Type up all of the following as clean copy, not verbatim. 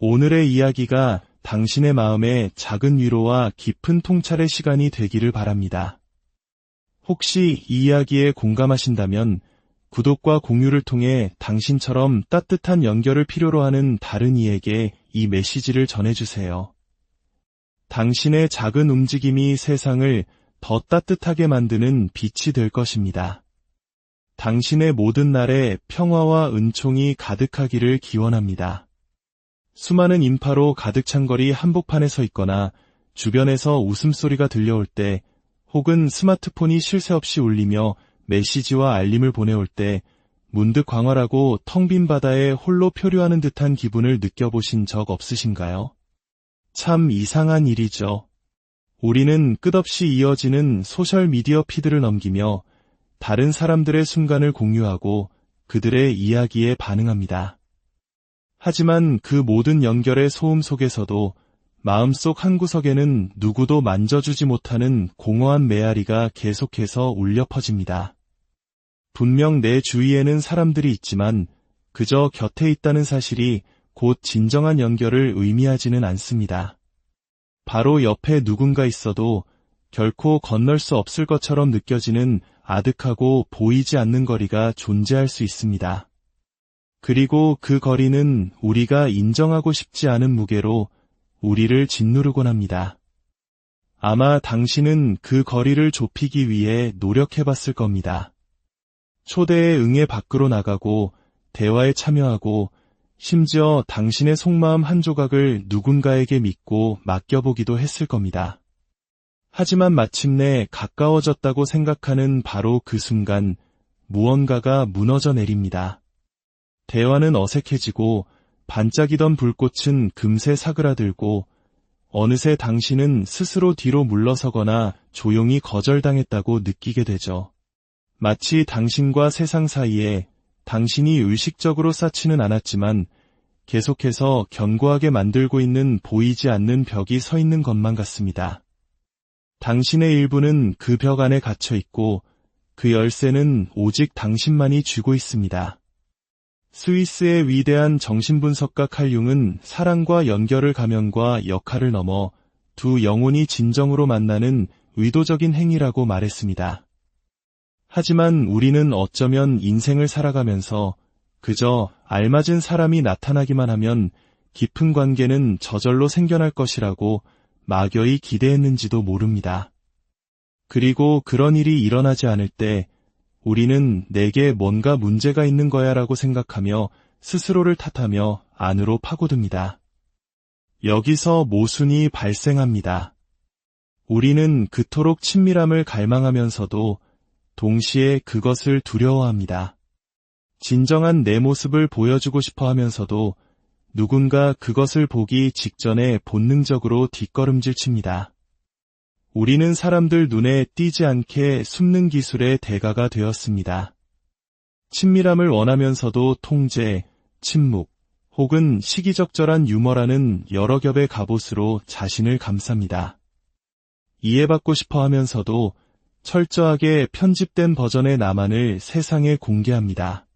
오늘의 이야기가 당신의 마음에 작은 위로와 깊은 통찰의 시간이 되기를 바랍니다. 혹시 이 이야기에 공감하신다면 구독과 공유를 통해 당신처럼 따뜻한 연결을 필요로 하는 다른 이에게 이 메시지를 전해주세요. 당신의 작은 움직임이 세상을 더 따뜻하게 만드는 빛이 될 것입니다. 당신의 모든 날에 평화와 은총이 가득하기를 기원합니다. 수많은 인파로 가득 찬 거리 한복판에 서 있거나 주변에서 웃음소리가 들려올 때, 혹은 스마트폰이 쉴 새 없이 울리며 메시지와 알림을 보내올 때 문득 광활하고 텅 빈 바다에 홀로 표류하는 듯한 기분을 느껴보신 적 없으신가요? 참 이상한 일이죠. 우리는 끝없이 이어지는 소셜미디어 피드를 넘기며 다른 사람들의 순간을 공유하고 그들의 이야기에 반응합니다. 하지만 그 모든 연결의 소음 속에서도 마음속 한구석에는 누구도 만져주지 못하는 공허한 메아리가 계속해서 울려 퍼집니다. 분명 내 주위에는 사람들이 있지만 그저 곁에 있다는 사실이 곧 진정한 연결을 의미하지는 않습니다. 바로 옆에 누군가 있어도 결코 건널 수 없을 것처럼 느껴지는 아득하고 보이지 않는 거리가 존재할 수 있습니다. 그리고 그 거리는 우리가 인정하고 싶지 않은 무게로 우리를 짓누르곤 합니다. 아마 당신은 그 거리를 좁히기 위해 노력해봤을 겁니다. 초대에 응해 밖으로 나가고 대화에 참여하고 심지어 당신의 속마음 한 조각을 누군가에게 믿고 맡겨보기도 했을 겁니다. 하지만 마침내 가까워졌다고 생각하는 바로 그 순간 무언가가 무너져 내립니다. 대화는 어색해지고 반짝이던 불꽃은 금세 사그라들고 어느새 당신은 스스로 뒤로 물러서거나 조용히 거절당했다고 느끼게 되죠. 마치 당신과 세상 사이에 당신이 의식적으로 쌓지는 않았지만 계속해서 견고하게 만들고 있는 보이지 않는 벽이 서 있는 것만 같습니다. 당신의 일부는 그 벽 안에 갇혀 있고 그 열쇠는 오직 당신만이 쥐고 있습니다. 스위스의 위대한 정신분석가 칼 융은 사랑과 연결을 가면과 역할을 넘어 두 영혼이 진정으로 만나는 의도적인 행위라고 말했습니다. 하지만 우리는 어쩌면 인생을 살아가면서 그저 알맞은 사람이 나타나기만 하면 깊은 관계는 저절로 생겨날 것이라고 막연히 기대했는지도 모릅니다. 그리고 그런 일이 일어나지 않을 때 우리는 내게 뭔가 문제가 있는 거야 라고 생각하며 스스로를 탓하며 안으로 파고듭니다. 여기서 모순이 발생합니다. 우리는 그토록 친밀함을 갈망하면서도 동시에 그것을 두려워합니다. 진정한 내 모습을 보여주고 싶어 하면서도 누군가 그것을 보기 직전에 본능적으로 뒷걸음질 칩니다. 우리는 사람들 눈에 띄지 않게 숨는 기술의 대가가 되었습니다. 친밀함을 원하면서도 통제, 침묵, 혹은 시기적절한 유머라는 여러 겹의 갑옷으로 자신을 감쌉니다. 이해받고 싶어 하면서도 철저하게 편집된 버전의 나만을 세상에 공개합니다.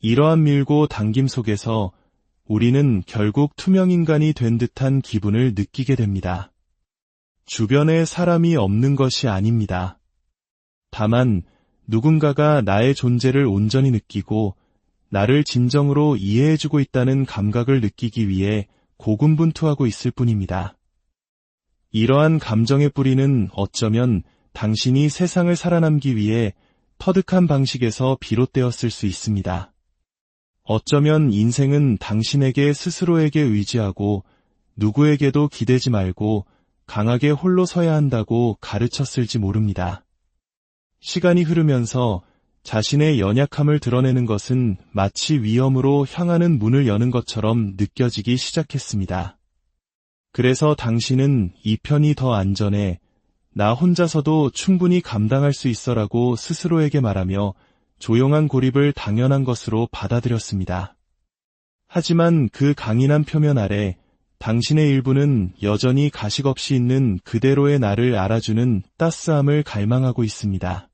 이러한 밀고 당김 속에서 우리는 결국 투명인간이 된 듯한 기분을 느끼게 됩니다. 주변에 사람이 없는 것이 아닙니다. 다만 누군가가 나의 존재를 온전히 느끼고 나를 진정으로 이해해주고 있다는 감각을 느끼기 위해 고군분투하고 있을 뿐입니다. 이러한 감정의 뿌리는 어쩌면 당신이 세상을 살아남기 위해 터득한 방식에서 비롯되었을 수 있습니다. 어쩌면 인생은 당신에게 스스로에게 의지하고 누구에게도 기대지 말고 강하게 홀로 서야 한다고 가르쳤을지 모릅니다. 시간이 흐르면서 자신의 연약함을 드러내는 것은 마치 위험으로 향하는 문을 여는 것처럼 느껴지기 시작했습니다. 그래서 당신은 이 편이 더 안전해, 나 혼자서도 충분히 감당할 수 있어라고 스스로에게 말하며 조용한 고립을 당연한 것으로 받아들였습니다. 하지만 그 강인한 표면 아래 당신의 일부는 여전히 가식 없이 있는 그대로의 나를 알아주는 따스함을 갈망하고 있습니다.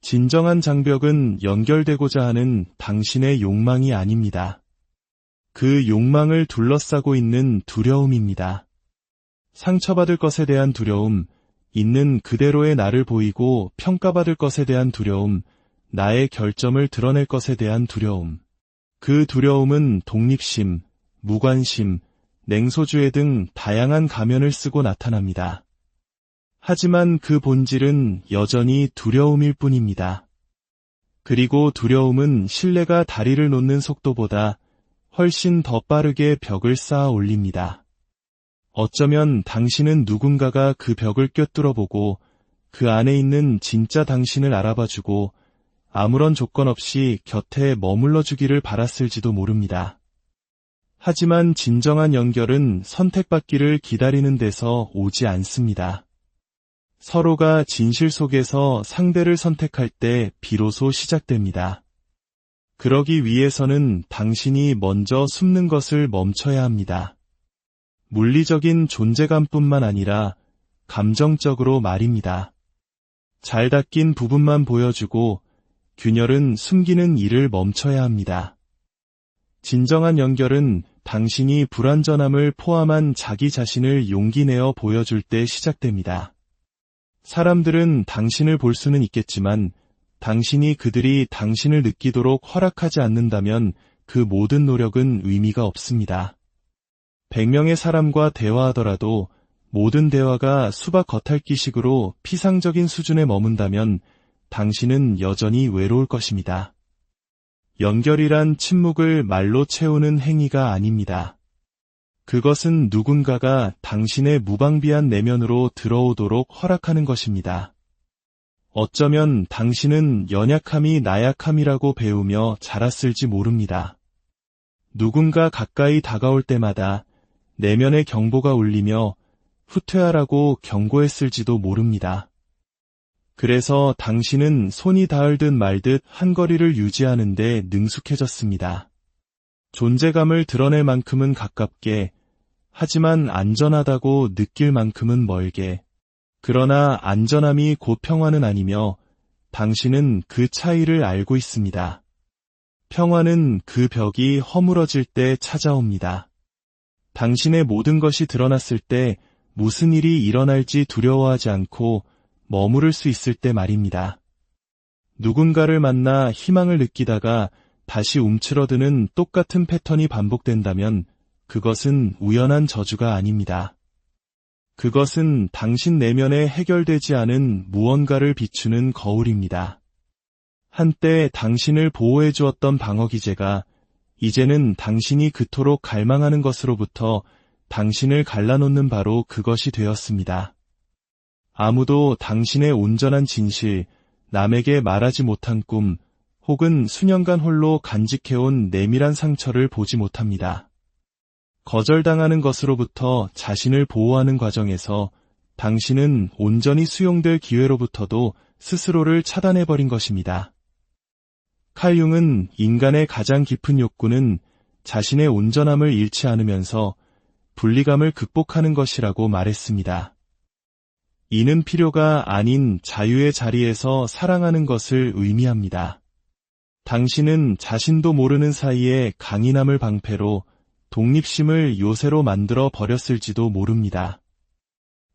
진정한 장벽은 연결되고자 하는 당신의 욕망이 아닙니다. 그 욕망을 둘러싸고 있는 두려움입니다. 상처받을 것에 대한 두려움, 있는 그대로의 나를 보이고 평가받을 것에 대한 두려움, 나의 결점을 드러낼 것에 대한 두려움. 그 두려움은 독립심, 무관심, 냉소주의 등 다양한 가면을 쓰고 나타납니다. 하지만 그 본질은 여전히 두려움일 뿐입니다. 그리고 두려움은 신뢰가 다리를 놓는 속도보다 훨씬 더 빠르게 벽을 쌓아 올립니다. 어쩌면 당신은 누군가가 그 벽을 꿰뚫어보고 그 안에 있는 진짜 당신을 알아봐주고 아무런 조건 없이 곁에 머물러주기를 바랐을지도 모릅니다. 하지만 진정한 연결은 선택받기를 기다리는 데서 오지 않습니다. 서로가 진실 속에서 상대를 선택할 때 비로소 시작됩니다. 그러기 위해서는 당신이 먼저 숨는 것을 멈춰야 합니다. 물리적인 존재감뿐만 아니라 감정적으로 말입니다. 잘 닦인 부분만 보여주고 균열은 숨기는 일을 멈춰야 합니다. 진정한 연결은 당신이 불완전함을 포함한 자기 자신을 용기 내어 보여줄 때 시작됩니다. 사람들은 당신을 볼 수는 있겠지만 당신이 그들이 당신을 느끼도록 허락하지 않는다면 그 모든 노력은 의미가 없습니다. 100명의 사람과 대화하더라도 모든 대화가 수박 겉핥기식으로 피상적인 수준에 머문다면 당신은 여전히 외로울 것입니다. 연결이란 침묵을 말로 채우는 행위가 아닙니다. 그것은 누군가가 당신의 무방비한 내면으로 들어오도록 허락하는 것입니다. 어쩌면 당신은 연약함이 나약함이라고 배우며 자랐을지 모릅니다. 누군가 가까이 다가올 때마다 내면의 경보가 울리며 후퇴하라고 경고했을지도 모릅니다. 그래서 당신은 손이 닿을 듯 말 듯 한 거리를 유지하는 데 능숙해졌습니다. 존재감을 드러낼 만큼은 가깝게, 하지만 안전하다고 느낄 만큼은 멀게. 그러나 안전함이 곧 평화는 아니며 당신은 그 차이를 알고 있습니다. 평화는 그 벽이 허물어질 때 찾아옵니다. 당신의 모든 것이 드러났을 때 무슨 일이 일어날지 두려워하지 않고 머무를 수 있을 때 말입니다. 누군가를 만나 희망을 느끼다가 다시 움츠러드는 똑같은 패턴이 반복된다면 그것은 우연한 저주가 아닙니다. 그것은 당신 내면에 해결되지 않은 무언가를 비추는 거울입니다. 한때 당신을 보호해 주었던 방어기제가 이제는 당신이 그토록 갈망하는 것으로부터 당신을 갈라놓는 바로 그것이 되었습니다. 아무도 당신의 온전한 진실, 남에게 말하지 못한 꿈, 혹은 수년간 홀로 간직해온 내밀한 상처를 보지 못합니다. 거절당하는 것으로부터 자신을 보호하는 과정에서 당신은 온전히 수용될 기회로부터도 스스로를 차단해버린 것입니다. 칼 융은 인간의 가장 깊은 욕구는 자신의 온전함을 잃지 않으면서 분리감을 극복하는 것이라고 말했습니다. 이는 필요가 아닌 자유의 자리에서 사랑하는 것을 의미합니다. 당신은 자신도 모르는 사이에 강인함을 방패로 독립심을 요새로 만들어 버렸을지도 모릅니다.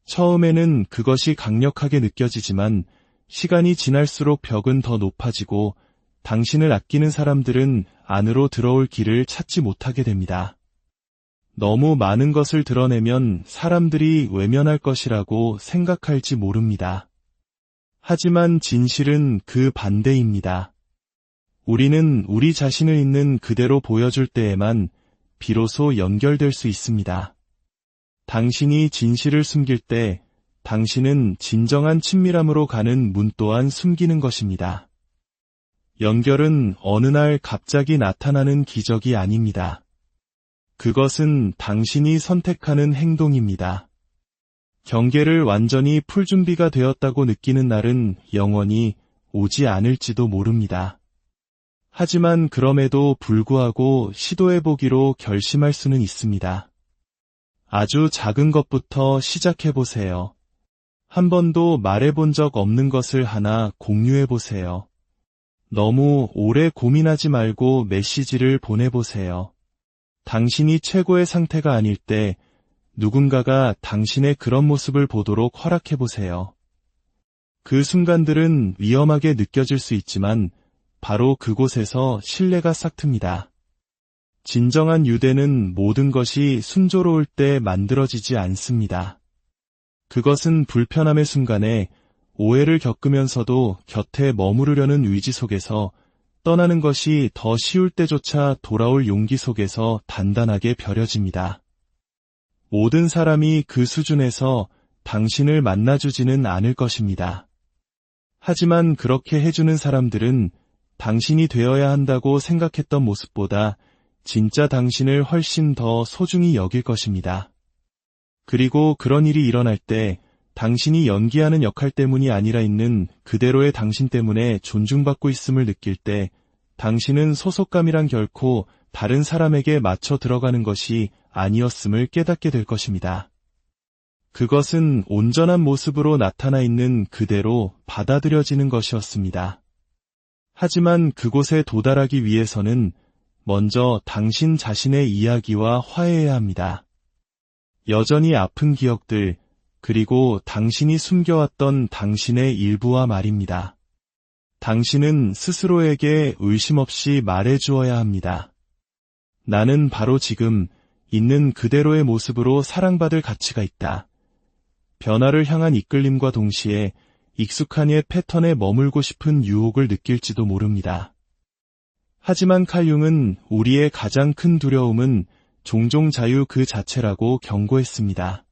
처음에는 그것이 강력하게 느껴지지만 시간이 지날수록 벽은 더 높아지고 당신을 아끼는 사람들은 안으로 들어올 길을 찾지 못하게 됩니다. 너무 많은 것을 드러내면 사람들이 외면할 것이라고 생각할지 모릅니다. 하지만 진실은 그 반대입니다. 우리는 우리 자신을 있는 그대로 보여줄 때에만 비로소 연결될 수 있습니다. 당신이 진실을 숨길 때 당신은 진정한 친밀함으로 가는 문 또한 숨기는 것입니다. 연결은 어느 날 갑자기 나타나는 기적이 아닙니다. 그것은 당신이 선택하는 행동입니다. 경계를 완전히 풀 준비가 되었다고 느끼는 날은 영원히 오지 않을지도 모릅니다. 하지만 그럼에도 불구하고 시도해보기로 결심할 수는 있습니다. 아주 작은 것부터 시작해보세요. 한 번도 말해본 적 없는 것을 하나 공유해보세요. 너무 오래 고민하지 말고 메시지를 보내보세요. 당신이 최고의 상태가 아닐 때 누군가가 당신의 그런 모습을 보도록 허락해 보세요. 그 순간들은 위험하게 느껴질 수 있지만 바로 그곳에서 신뢰가 싹틉니다. 진정한 유대는 모든 것이 순조로울 때 만들어지지 않습니다. 그것은 불편함의 순간에 오해를 겪으면서도 곁에 머무르려는 의지 속에서, 떠나는 것이 더 쉬울 때조차 돌아올 용기 속에서 단단하게 벼려집니다. 모든 사람이 그 수준에서 당신을 만나주지는 않을 것입니다. 하지만 그렇게 해주는 사람들은 당신이 되어야 한다고 생각했던 모습보다 진짜 당신을 훨씬 더 소중히 여길 것입니다. 그리고 그런 일이 일어날 때 당신이 연기하는 역할 때문이 아니라 있는 그대로의 당신 때문에 존중받고 있음을 느낄 때 당신은 소속감이란 결코 다른 사람에게 맞춰 들어가는 것이 아니었음을 깨닫게 될 것입니다. 그것은 온전한 모습으로 나타나 있는 그대로 받아들여지는 것이었습니다. 하지만 그곳에 도달하기 위해서는 먼저 당신 자신의 이야기와 화해해야 합니다. 여전히 아픈 기억들, 그리고 당신이 숨겨왔던 당신의 일부와 말입니다. 당신은 스스로에게 의심 없이 말해주어야 합니다. 나는 바로 지금 있는 그대로의 모습으로 사랑받을 가치가 있다. 변화를 향한 이끌림과 동시에 익숙한 옛 패턴에 머물고 싶은 유혹을 느낄지도 모릅니다. 하지만 칼융은 우리의 가장 큰 두려움은 종종 자유 그 자체라고 경고했습니다.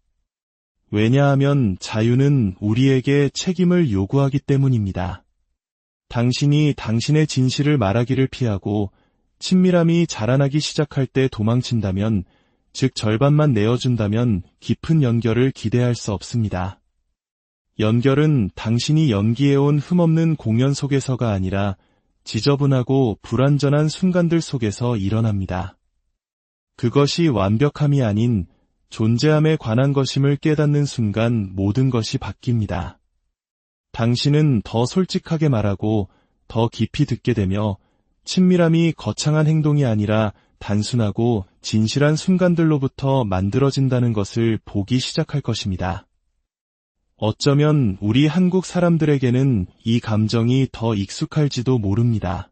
왜냐하면 자유는 우리에게 책임을 요구하기 때문입니다. 당신이 당신의 진실을 말하기를 피하고 친밀함이 자라나기 시작할 때 도망친다면, 즉 절반만 내어준다면 깊은 연결을 기대할 수 없습니다. 연결은 당신이 연기해온 흠없는 공연 속에서가 아니라 지저분하고 불완전한 순간들 속에서 일어납니다. 그것이 완벽함이 아닌 존재함에 관한 것임을 깨닫는 순간 모든 것이 바뀝니다. 당신은 더 솔직하게 말하고 더 깊이 듣게 되며 친밀함이 거창한 행동이 아니라 단순하고 진실한 순간들로부터 만들어진다는 것을 보기 시작할 것입니다. 어쩌면 우리 한국 사람들에게는 이 감정이 더 익숙할지도 모릅니다.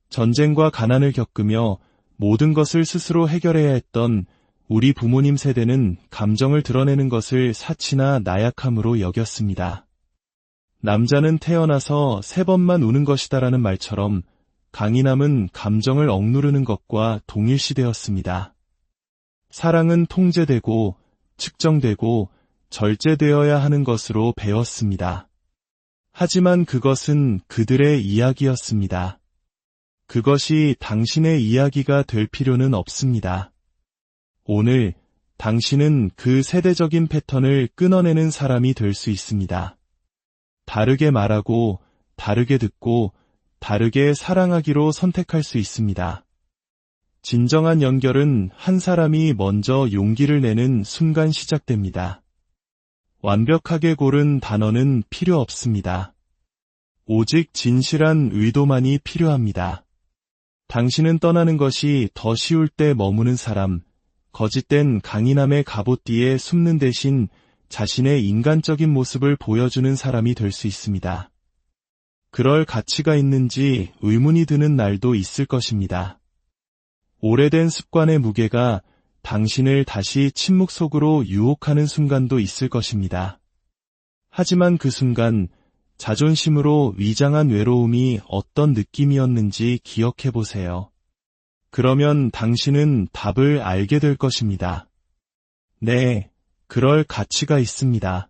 전쟁과 가난을 겪으며 모든 것을 스스로 해결해야 했던 우리 부모님 세대는 감정을 드러내는 것을 사치나 나약함으로 여겼습니다. 남자는 태어나서 3번만 우는 것이다라는 말처럼 강인함은 감정을 억누르는 것과 동일시되었습니다. 사랑은 통제되고 측정되고 절제되어야 하는 것으로 배웠습니다. 하지만 그것은 그들의 이야기였습니다. 그것이 당신의 이야기가 될 필요는 없습니다. 오늘 당신은 그 세대적인 패턴을 끊어내는 사람이 될 수 있습니다. 다르게 말하고, 다르게 듣고, 다르게 사랑하기로 선택할 수 있습니다. 진정한 연결은 한 사람이 먼저 용기를 내는 순간 시작됩니다. 완벽하게 고른 단어는 필요 없습니다. 오직 진실한 의도만이 필요합니다. 당신은 떠나는 것이 더 쉬울 때 머무는 사람, 거짓된 강인함의 갑옷 뒤에 숨는 대신 자신의 인간적인 모습을 보여주는 사람이 될 수 있습니다. 그럴 가치가 있는지 의문이 드는 날도 있을 것입니다. 오래된 습관의 무게가 당신을 다시 침묵 속으로 유혹하는 순간도 있을 것입니다. 하지만 그 순간 자존심으로 위장한 외로움이 어떤 느낌이었는지 기억해 보세요. 그러면 당신은 답을 알게 될 것입니다. 네, 그럴 가치가 있습니다.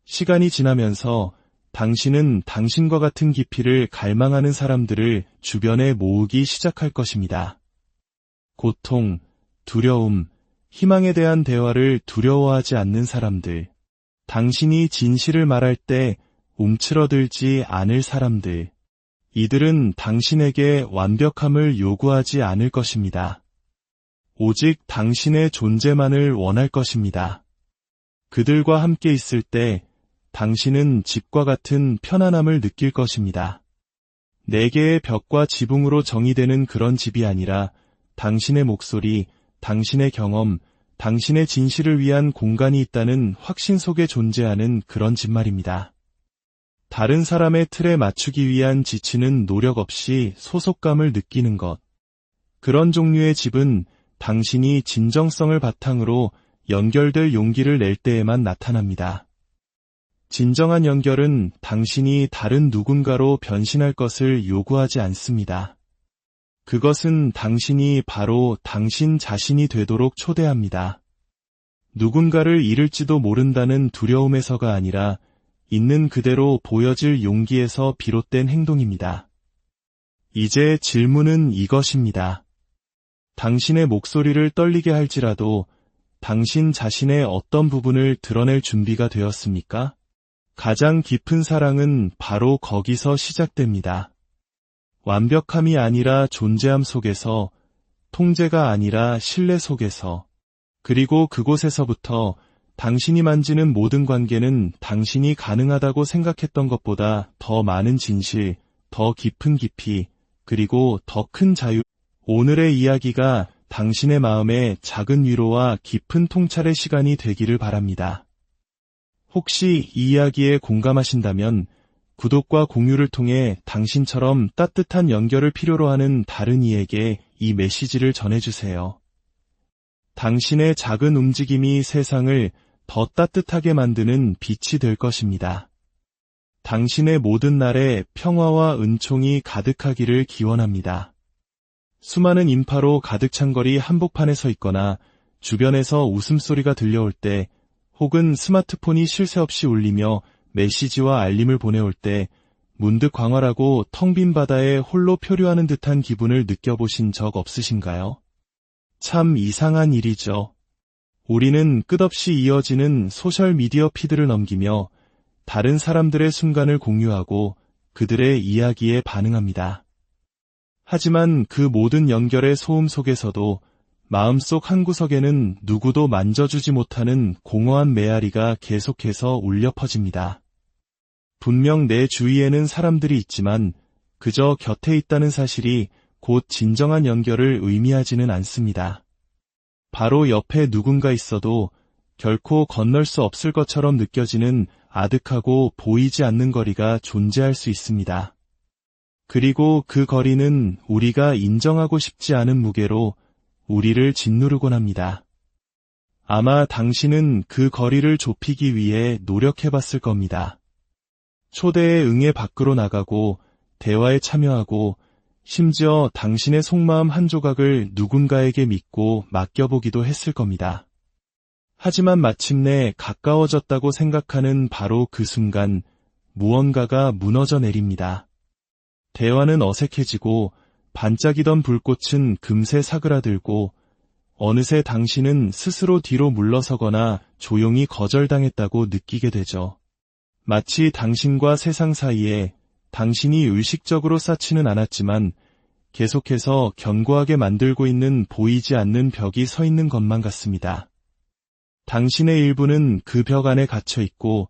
시간이 지나면서 당신은 당신과 같은 깊이를 갈망하는 사람들을 주변에 모으기 시작할 것입니다. 고통, 두려움, 희망에 대한 대화를 두려워하지 않는 사람들, 당신이 진실을 말할 때 움츠러들지 않을 사람들, 이들은 당신에게 완벽함을 요구하지 않을 것입니다. 오직 당신의 존재만을 원할 것입니다. 그들과 함께 있을 때 당신은 집과 같은 편안함을 느낄 것입니다. 4개의 벽과 지붕으로 정의되는 그런 집이 아니라 당신의 목소리, 당신의 경험, 당신의 진실을 위한 공간이 있다는 확신 속에 존재하는 그런 집 말입니다. 다른 사람의 틀에 맞추기 위한 지치는 노력 없이 소속감을 느끼는 것. 그런 종류의 집은 당신이 진정성을 바탕으로 연결될 용기를 낼 때에만 나타납니다. 진정한 연결은 당신이 다른 누군가로 변신할 것을 요구하지 않습니다. 그것은 당신이 바로 당신 자신이 되도록 초대합니다. 누군가를 잃을지도 모른다는 두려움에서가 아니라 있는 그대로 보여질 용기에서 비롯된 행동입니다. 이제 질문은 이것입니다. 당신의 목소리를 떨리게 할지라도 당신 자신의 어떤 부분을 드러낼 준비가 되었습니까? 가장 깊은 사랑은 바로 거기서 시작됩니다. 완벽함이 아니라 존재함 속에서, 통제가 아니라 신뢰 속에서, 그리고 그곳에서부터 당신이 만지는 모든 관계는 당신이 가능하다고 생각했던 것보다 더 많은 진실, 더 깊은 깊이, 그리고 더 큰 자유. 오늘의 이야기가 당신의 마음에 작은 위로와 깊은 통찰의 시간이 되기를 바랍니다. 혹시 이 이야기에 공감하신다면 구독과 공유를 통해 당신처럼 따뜻한 연결을 필요로 하는 다른 이에게 이 메시지를 전해주세요. 당신의 작은 움직임이 세상을 더 따뜻하게 만드는 빛이 될 것입니다. 당신의 모든 날에 평화와 은총이 가득하기를 기원합니다. 수많은 인파로 가득 찬 거리 한복판에 서 있거나 주변에서 웃음소리가 들려올 때 혹은 스마트폰이 쉴 새 없이 울리며 메시지와 알림을 보내올 때 문득 광활하고 텅 빈 바다에 홀로 표류하는 듯한 기분을 느껴보신 적 없으신가요? 참 이상한 일이죠. 우리는 끝없이 이어지는 소셜미디어 피드를 넘기며 다른 사람들의 순간을 공유하고 그들의 이야기에 반응합니다. 하지만 그 모든 연결의 소음 속에서도 마음속 한구석에는 누구도 만져주지 못하는 공허한 메아리가 계속해서 울려 퍼집니다. 분명 내 주위에는 사람들이 있지만 그저 곁에 있다는 사실이 곧 진정한 연결을 의미하지는 않습니다. 바로 옆에 누군가 있어도 결코 건널 수 없을 것처럼 느껴지는 아득하고 보이지 않는 거리가 존재할 수 있습니다. 그리고 그 거리는 우리가 인정하고 싶지 않은 무게로 우리를 짓누르곤 합니다. 아마 당신은 그 거리를 좁히기 위해 노력해봤을 겁니다. 초대에 응해 밖으로 나가고 대화에 참여하고 심지어 당신의 속마음 한 조각을 누군가에게 믿고 맡겨보기도 했을 겁니다. 하지만 마침내 가까워졌다고 생각하는 바로 그 순간 무언가가 무너져 내립니다. 대화는 어색해지고 반짝이던 불꽃은 금세 사그라들고 어느새 당신은 스스로 뒤로 물러서거나 조용히 거절당했다고 느끼게 되죠. 마치 당신과 세상 사이에 당신이 의식적으로 쌓지는 않았지만 계속해서 견고하게 만들고 있는 보이지 않는 벽이 서 있는 것만 같습니다. 당신의 일부는 그 벽 안에 갇혀 있고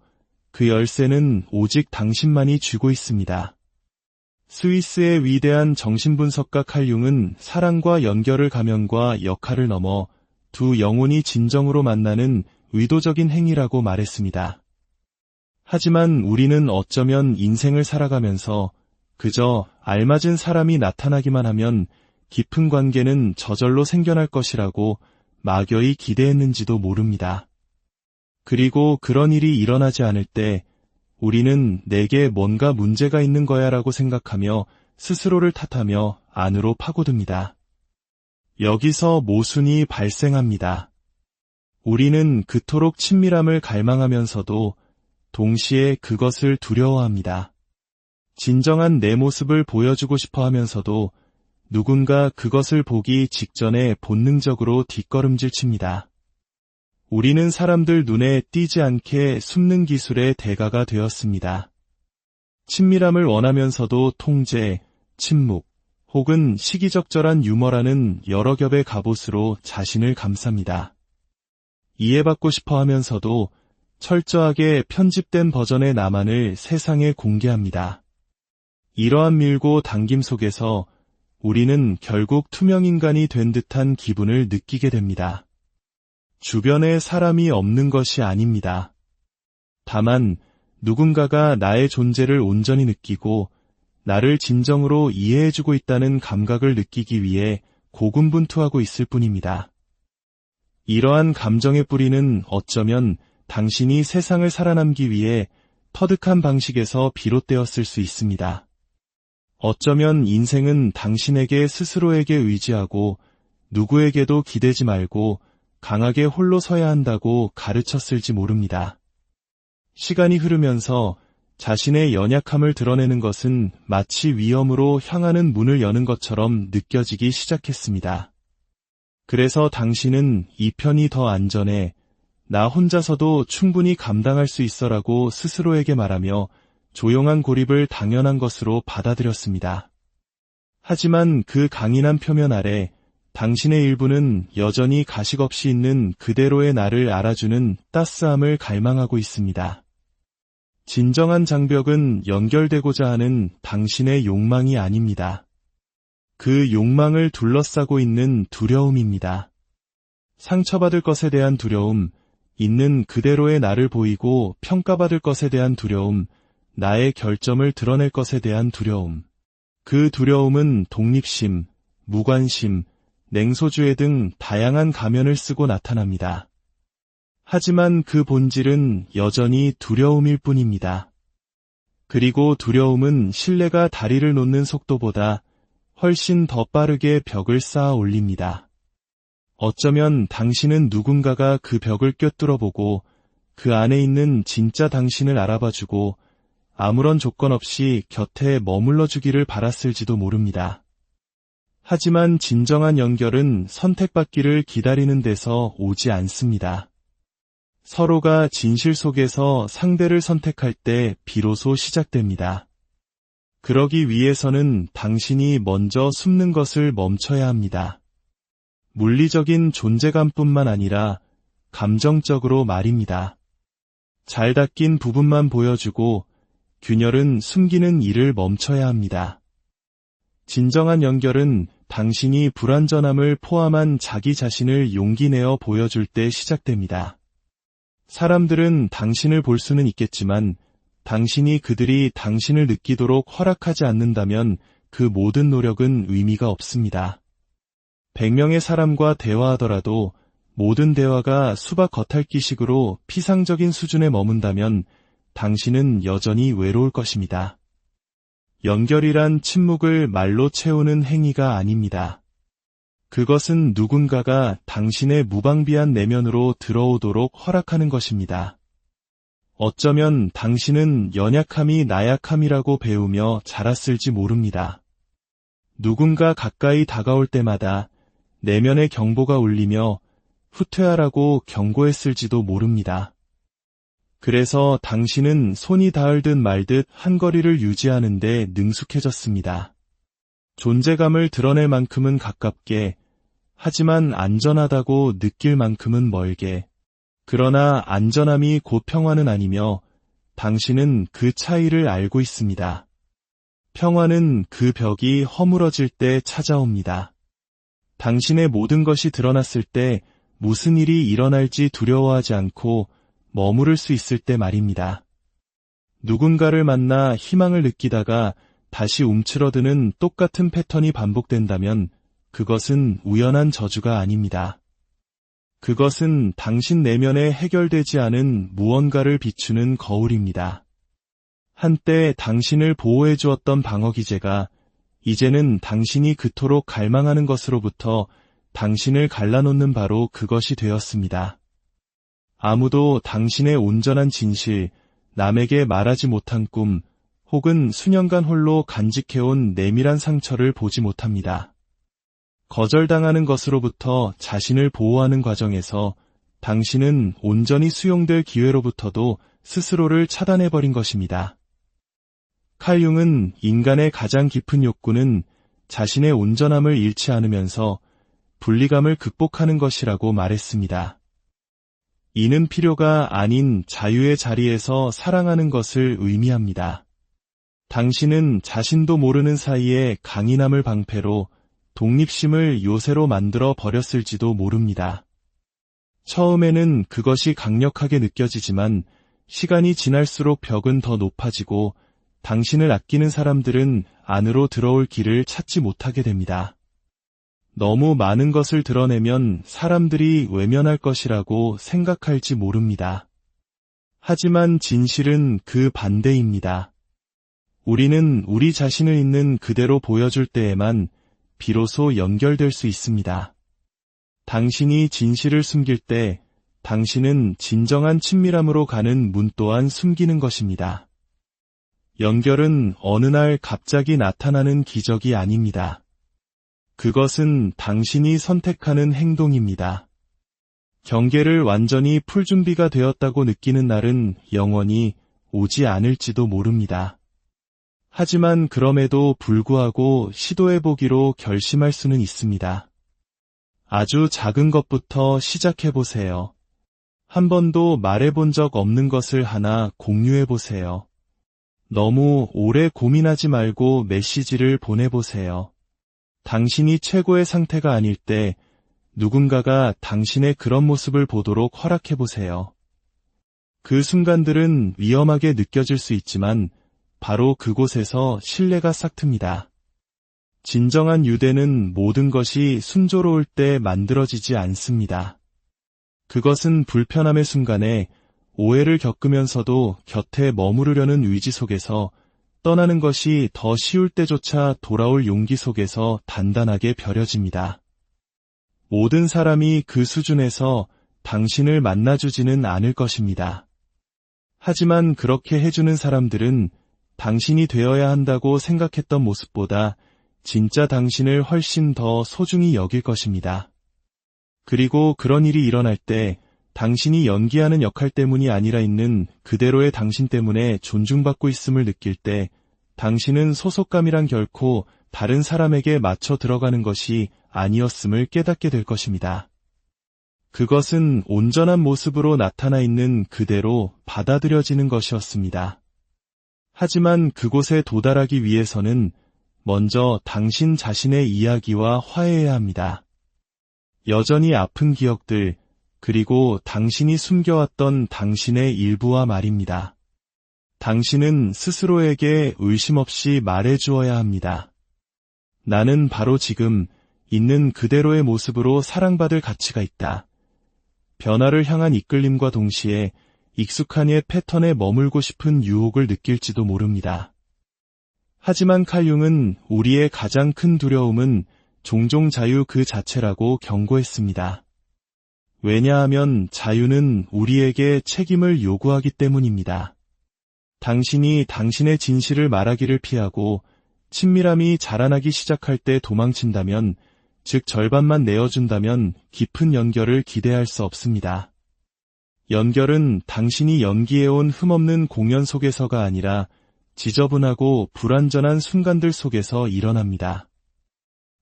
그 열쇠는 오직 당신만이 쥐고 있습니다. 스위스의 위대한 정신분석가 칼 융은 사랑과 연결을 가면과 역할을 넘어 두 영혼이 진정으로 만나는 의도적인 행위라고 말했습니다. 하지만 우리는 어쩌면 인생을 살아가면서 그저 알맞은 사람이 나타나기만 하면 깊은 관계는 저절로 생겨날 것이라고 막연히 기대했는지도 모릅니다. 그리고 그런 일이 일어나지 않을 때 우리는 내게 뭔가 문제가 있는 거야라고 생각하며 스스로를 탓하며 안으로 파고듭니다. 여기서 모순이 발생합니다. 우리는 그토록 친밀함을 갈망하면서도 동시에 그것을 두려워합니다. 진정한 내 모습을 보여주고 싶어 하면서도 누군가 그것을 보기 직전에 본능적으로 뒷걸음질 칩니다. 우리는 사람들 눈에 띄지 않게 숨는 기술의 대가가 되었습니다. 친밀함을 원하면서도 통제, 침묵, 혹은 시기적절한 유머라는 여러 겹의 갑옷으로 자신을 감쌉니다. 이해받고 싶어 하면서도 철저하게 편집된 버전의 나만을 세상에 공개합니다. 이러한 밀고 당김 속에서 우리는 결국 투명인간이 된 듯한 기분을 느끼게 됩니다. 주변에 사람이 없는 것이 아닙니다. 다만 누군가가 나의 존재를 온전히 느끼고 나를 진정으로 이해해주고 있다는 감각을 느끼기 위해 고군분투하고 있을 뿐입니다. 이러한 감정의 뿌리는 어쩌면 당신이 세상을 살아남기 위해 터득한 방식에서 비롯되었을 수 있습니다. 어쩌면 인생은 당신에게 스스로에게 의지하고 누구에게도 기대지 말고 강하게 홀로 서야 한다고 가르쳤을지 모릅니다. 시간이 흐르면서 자신의 연약함을 드러내는 것은 마치 위험으로 향하는 문을 여는 것처럼 느껴지기 시작했습니다. 그래서 당신은 이 편이 더 안전해, 나 혼자서도 충분히 감당할 수 있어라고 스스로에게 말하며 조용한 고립을 당연한 것으로 받아들였습니다. 하지만 그 강인한 표면 아래 당신의 일부는 여전히 가식 없이 있는 그대로의 나를 알아주는 따스함을 갈망하고 있습니다. 진정한 장벽은 연결되고자 하는 당신의 욕망이 아닙니다. 그 욕망을 둘러싸고 있는 두려움입니다. 상처받을 것에 대한 두려움, 있는 그대로의 나를 보이고 평가받을 것에 대한 두려움, 나의 결점을 드러낼 것에 대한 두려움. 그 두려움은 독립심, 무관심, 냉소주의 등 다양한 가면을 쓰고 나타납니다. 하지만 그 본질은 여전히 두려움일 뿐입니다. 그리고 두려움은 신뢰가 다리를 놓는 속도보다 훨씬 더 빠르게 벽을 쌓아 올립니다. 어쩌면 당신은 누군가가 그 벽을 꿰뚫어보고 그 안에 있는 진짜 당신을 알아봐주고 아무런 조건 없이 곁에 머물러주기를 바랐을지도 모릅니다. 하지만 진정한 연결은 선택받기를 기다리는 데서 오지 않습니다. 서로가 진실 속에서 상대를 선택할 때 비로소 시작됩니다. 그러기 위해서는 당신이 먼저 숨는 것을 멈춰야 합니다. 물리적인 존재감뿐만 아니라 감정적으로 말입니다. 잘 닦인 부분만 보여주고 균열은 숨기는 일을 멈춰야 합니다. 진정한 연결은 당신이 불완전함을 포함한 자기 자신을 용기 내어 보여줄 때 시작됩니다. 사람들은 당신을 볼 수는 있겠지만 당신이 그들이 당신을 느끼도록 허락하지 않는다면 그 모든 노력은 의미가 없습니다. 100명의 사람과 대화하더라도 모든 대화가 수박 겉핥기식으로 피상적인 수준에 머문다면 당신은 여전히 외로울 것입니다. 연결이란 침묵을 말로 채우는 행위가 아닙니다. 그것은 누군가가 당신의 무방비한 내면으로 들어오도록 허락하는 것입니다. 어쩌면 당신은 연약함이 나약함이라고 배우며 자랐을지 모릅니다. 누군가 가까이 다가올 때마다 내면의 경보가 울리며 후퇴하라고 경고했을지도 모릅니다. 그래서 당신은 손이 닿을 듯 말 듯 한 거리를 유지하는 데 능숙해졌습니다. 존재감을 드러낼 만큼은 가깝게, 하지만 안전하다고 느낄 만큼은 멀게. 그러나 안전함이 곧 평화는 아니며 당신은 그 차이를 알고 있습니다. 평화는 그 벽이 허물어질 때 찾아옵니다. 당신의 모든 것이 드러났을 때 무슨 일이 일어날지 두려워하지 않고 머무를 수 있을 때 말입니다. 누군가를 만나 희망을 느끼다가 다시 움츠러드는 똑같은 패턴이 반복된다면 그것은 우연한 저주가 아닙니다. 그것은 당신 내면에 해결되지 않은 무언가를 비추는 거울입니다. 한때 당신을 보호해 주었던 방어기제가 이제는 당신이 그토록 갈망하는 것으로부터 당신을 갈라놓는 바로 그것이 되었습니다. 아무도 당신의 온전한 진실, 남에게 말하지 못한 꿈, 혹은 수년간 홀로 간직해온 내밀한 상처를 보지 못합니다. 거절당하는 것으로부터 자신을 보호하는 과정에서 당신은 온전히 수용될 기회로부터도 스스로를 차단해버린 것입니다. 칼 융은 인간의 가장 깊은 욕구는 자신의 온전함을 잃지 않으면서 분리감을 극복하는 것이라고 말했습니다. 이는 필요가 아닌 자유의 자리에서 사랑하는 것을 의미합니다. 당신은 자신도 모르는 사이에 강인함을 방패로 독립심을 요새로 만들어 버렸을지도 모릅니다. 처음에는 그것이 강력하게 느껴지지만 시간이 지날수록 벽은 더 높아지고 당신을 아끼는 사람들은 안으로 들어올 길을 찾지 못하게 됩니다. 너무 많은 것을 드러내면 사람들이 외면할 것이라고 생각할지 모릅니다. 하지만 진실은 그 반대입니다. 우리는 우리 자신을 있는 그대로 보여줄 때에만 비로소 연결될 수 있습니다. 당신이 진실을 숨길 때 당신은 진정한 친밀함으로 가는 문 또한 숨기는 것입니다. 연결은 어느 날 갑자기 나타나는 기적이 아닙니다. 그것은 당신이 선택하는 행동입니다. 경계를 완전히 풀 준비가 되었다고 느끼는 날은 영원히 오지 않을지도 모릅니다. 하지만 그럼에도 불구하고 시도해보기로 결심할 수는 있습니다. 아주 작은 것부터 시작해보세요. 한 번도 말해본 적 없는 것을 하나 공유해보세요. 너무 오래 고민하지 말고 메시지를 보내보세요. 당신이 최고의 상태가 아닐 때 누군가가 당신의 그런 모습을 보도록 허락해보세요. 그 순간들은 위험하게 느껴질 수 있지만 바로 그곳에서 신뢰가 싹틉니다. 진정한 유대는 모든 것이 순조로울 때 만들어지지 않습니다. 그것은 불편함의 순간에 오해를 겪으면서도 곁에 머무르려는 의지 속에서 떠나는 것이 더 쉬울 때조차 돌아올 용기 속에서 단단하게 벼려집니다. 모든 사람이 그 수준에서 당신을 만나주지는 않을 것입니다. 하지만 그렇게 해주는 사람들은 당신이 되어야 한다고 생각했던 모습보다 진짜 당신을 훨씬 더 소중히 여길 것입니다. 그리고 그런 일이 일어날 때 당신이 연기하는 역할 때문이 아니라 있는 그대로의 당신 때문에 존중받고 있음을 느낄 때 당신은 소속감이란 결코 다른 사람에게 맞춰 들어가는 것이 아니었음을 깨닫게 될 것입니다. 그것은 온전한 모습으로 나타나 있는 그대로 받아들여지는 것이었습니다. 하지만 그곳에 도달하기 위해서는 먼저 당신 자신의 이야기와 화해해야 합니다. 여전히 아픈 기억들, 그리고 당신이 숨겨왔던 당신의 일부와 말입니다. 당신은 스스로에게 의심 없이 말해주어야 합니다. 나는 바로 지금 있는 그대로의 모습으로 사랑받을 가치가 있다. 변화를 향한 이끌림과 동시에 익숙한 옛 패턴에 머물고 싶은 유혹을 느낄지도 모릅니다. 하지만 칼융은 우리의 가장 큰 두려움은 종종 자유 그 자체라고 경고했습니다. 왜냐하면 자유는 우리에게 책임을 요구하기 때문입니다. 당신이 당신의 진실을 말하기를 피하고 친밀함이 자라나기 시작할 때 도망친다면, 즉 절반만 내어준다면 깊은 연결을 기대할 수 없습니다. 연결은 당신이 연기해온 흠없는 공연 속에서가 아니라 지저분하고 불완전한 순간들 속에서 일어납니다.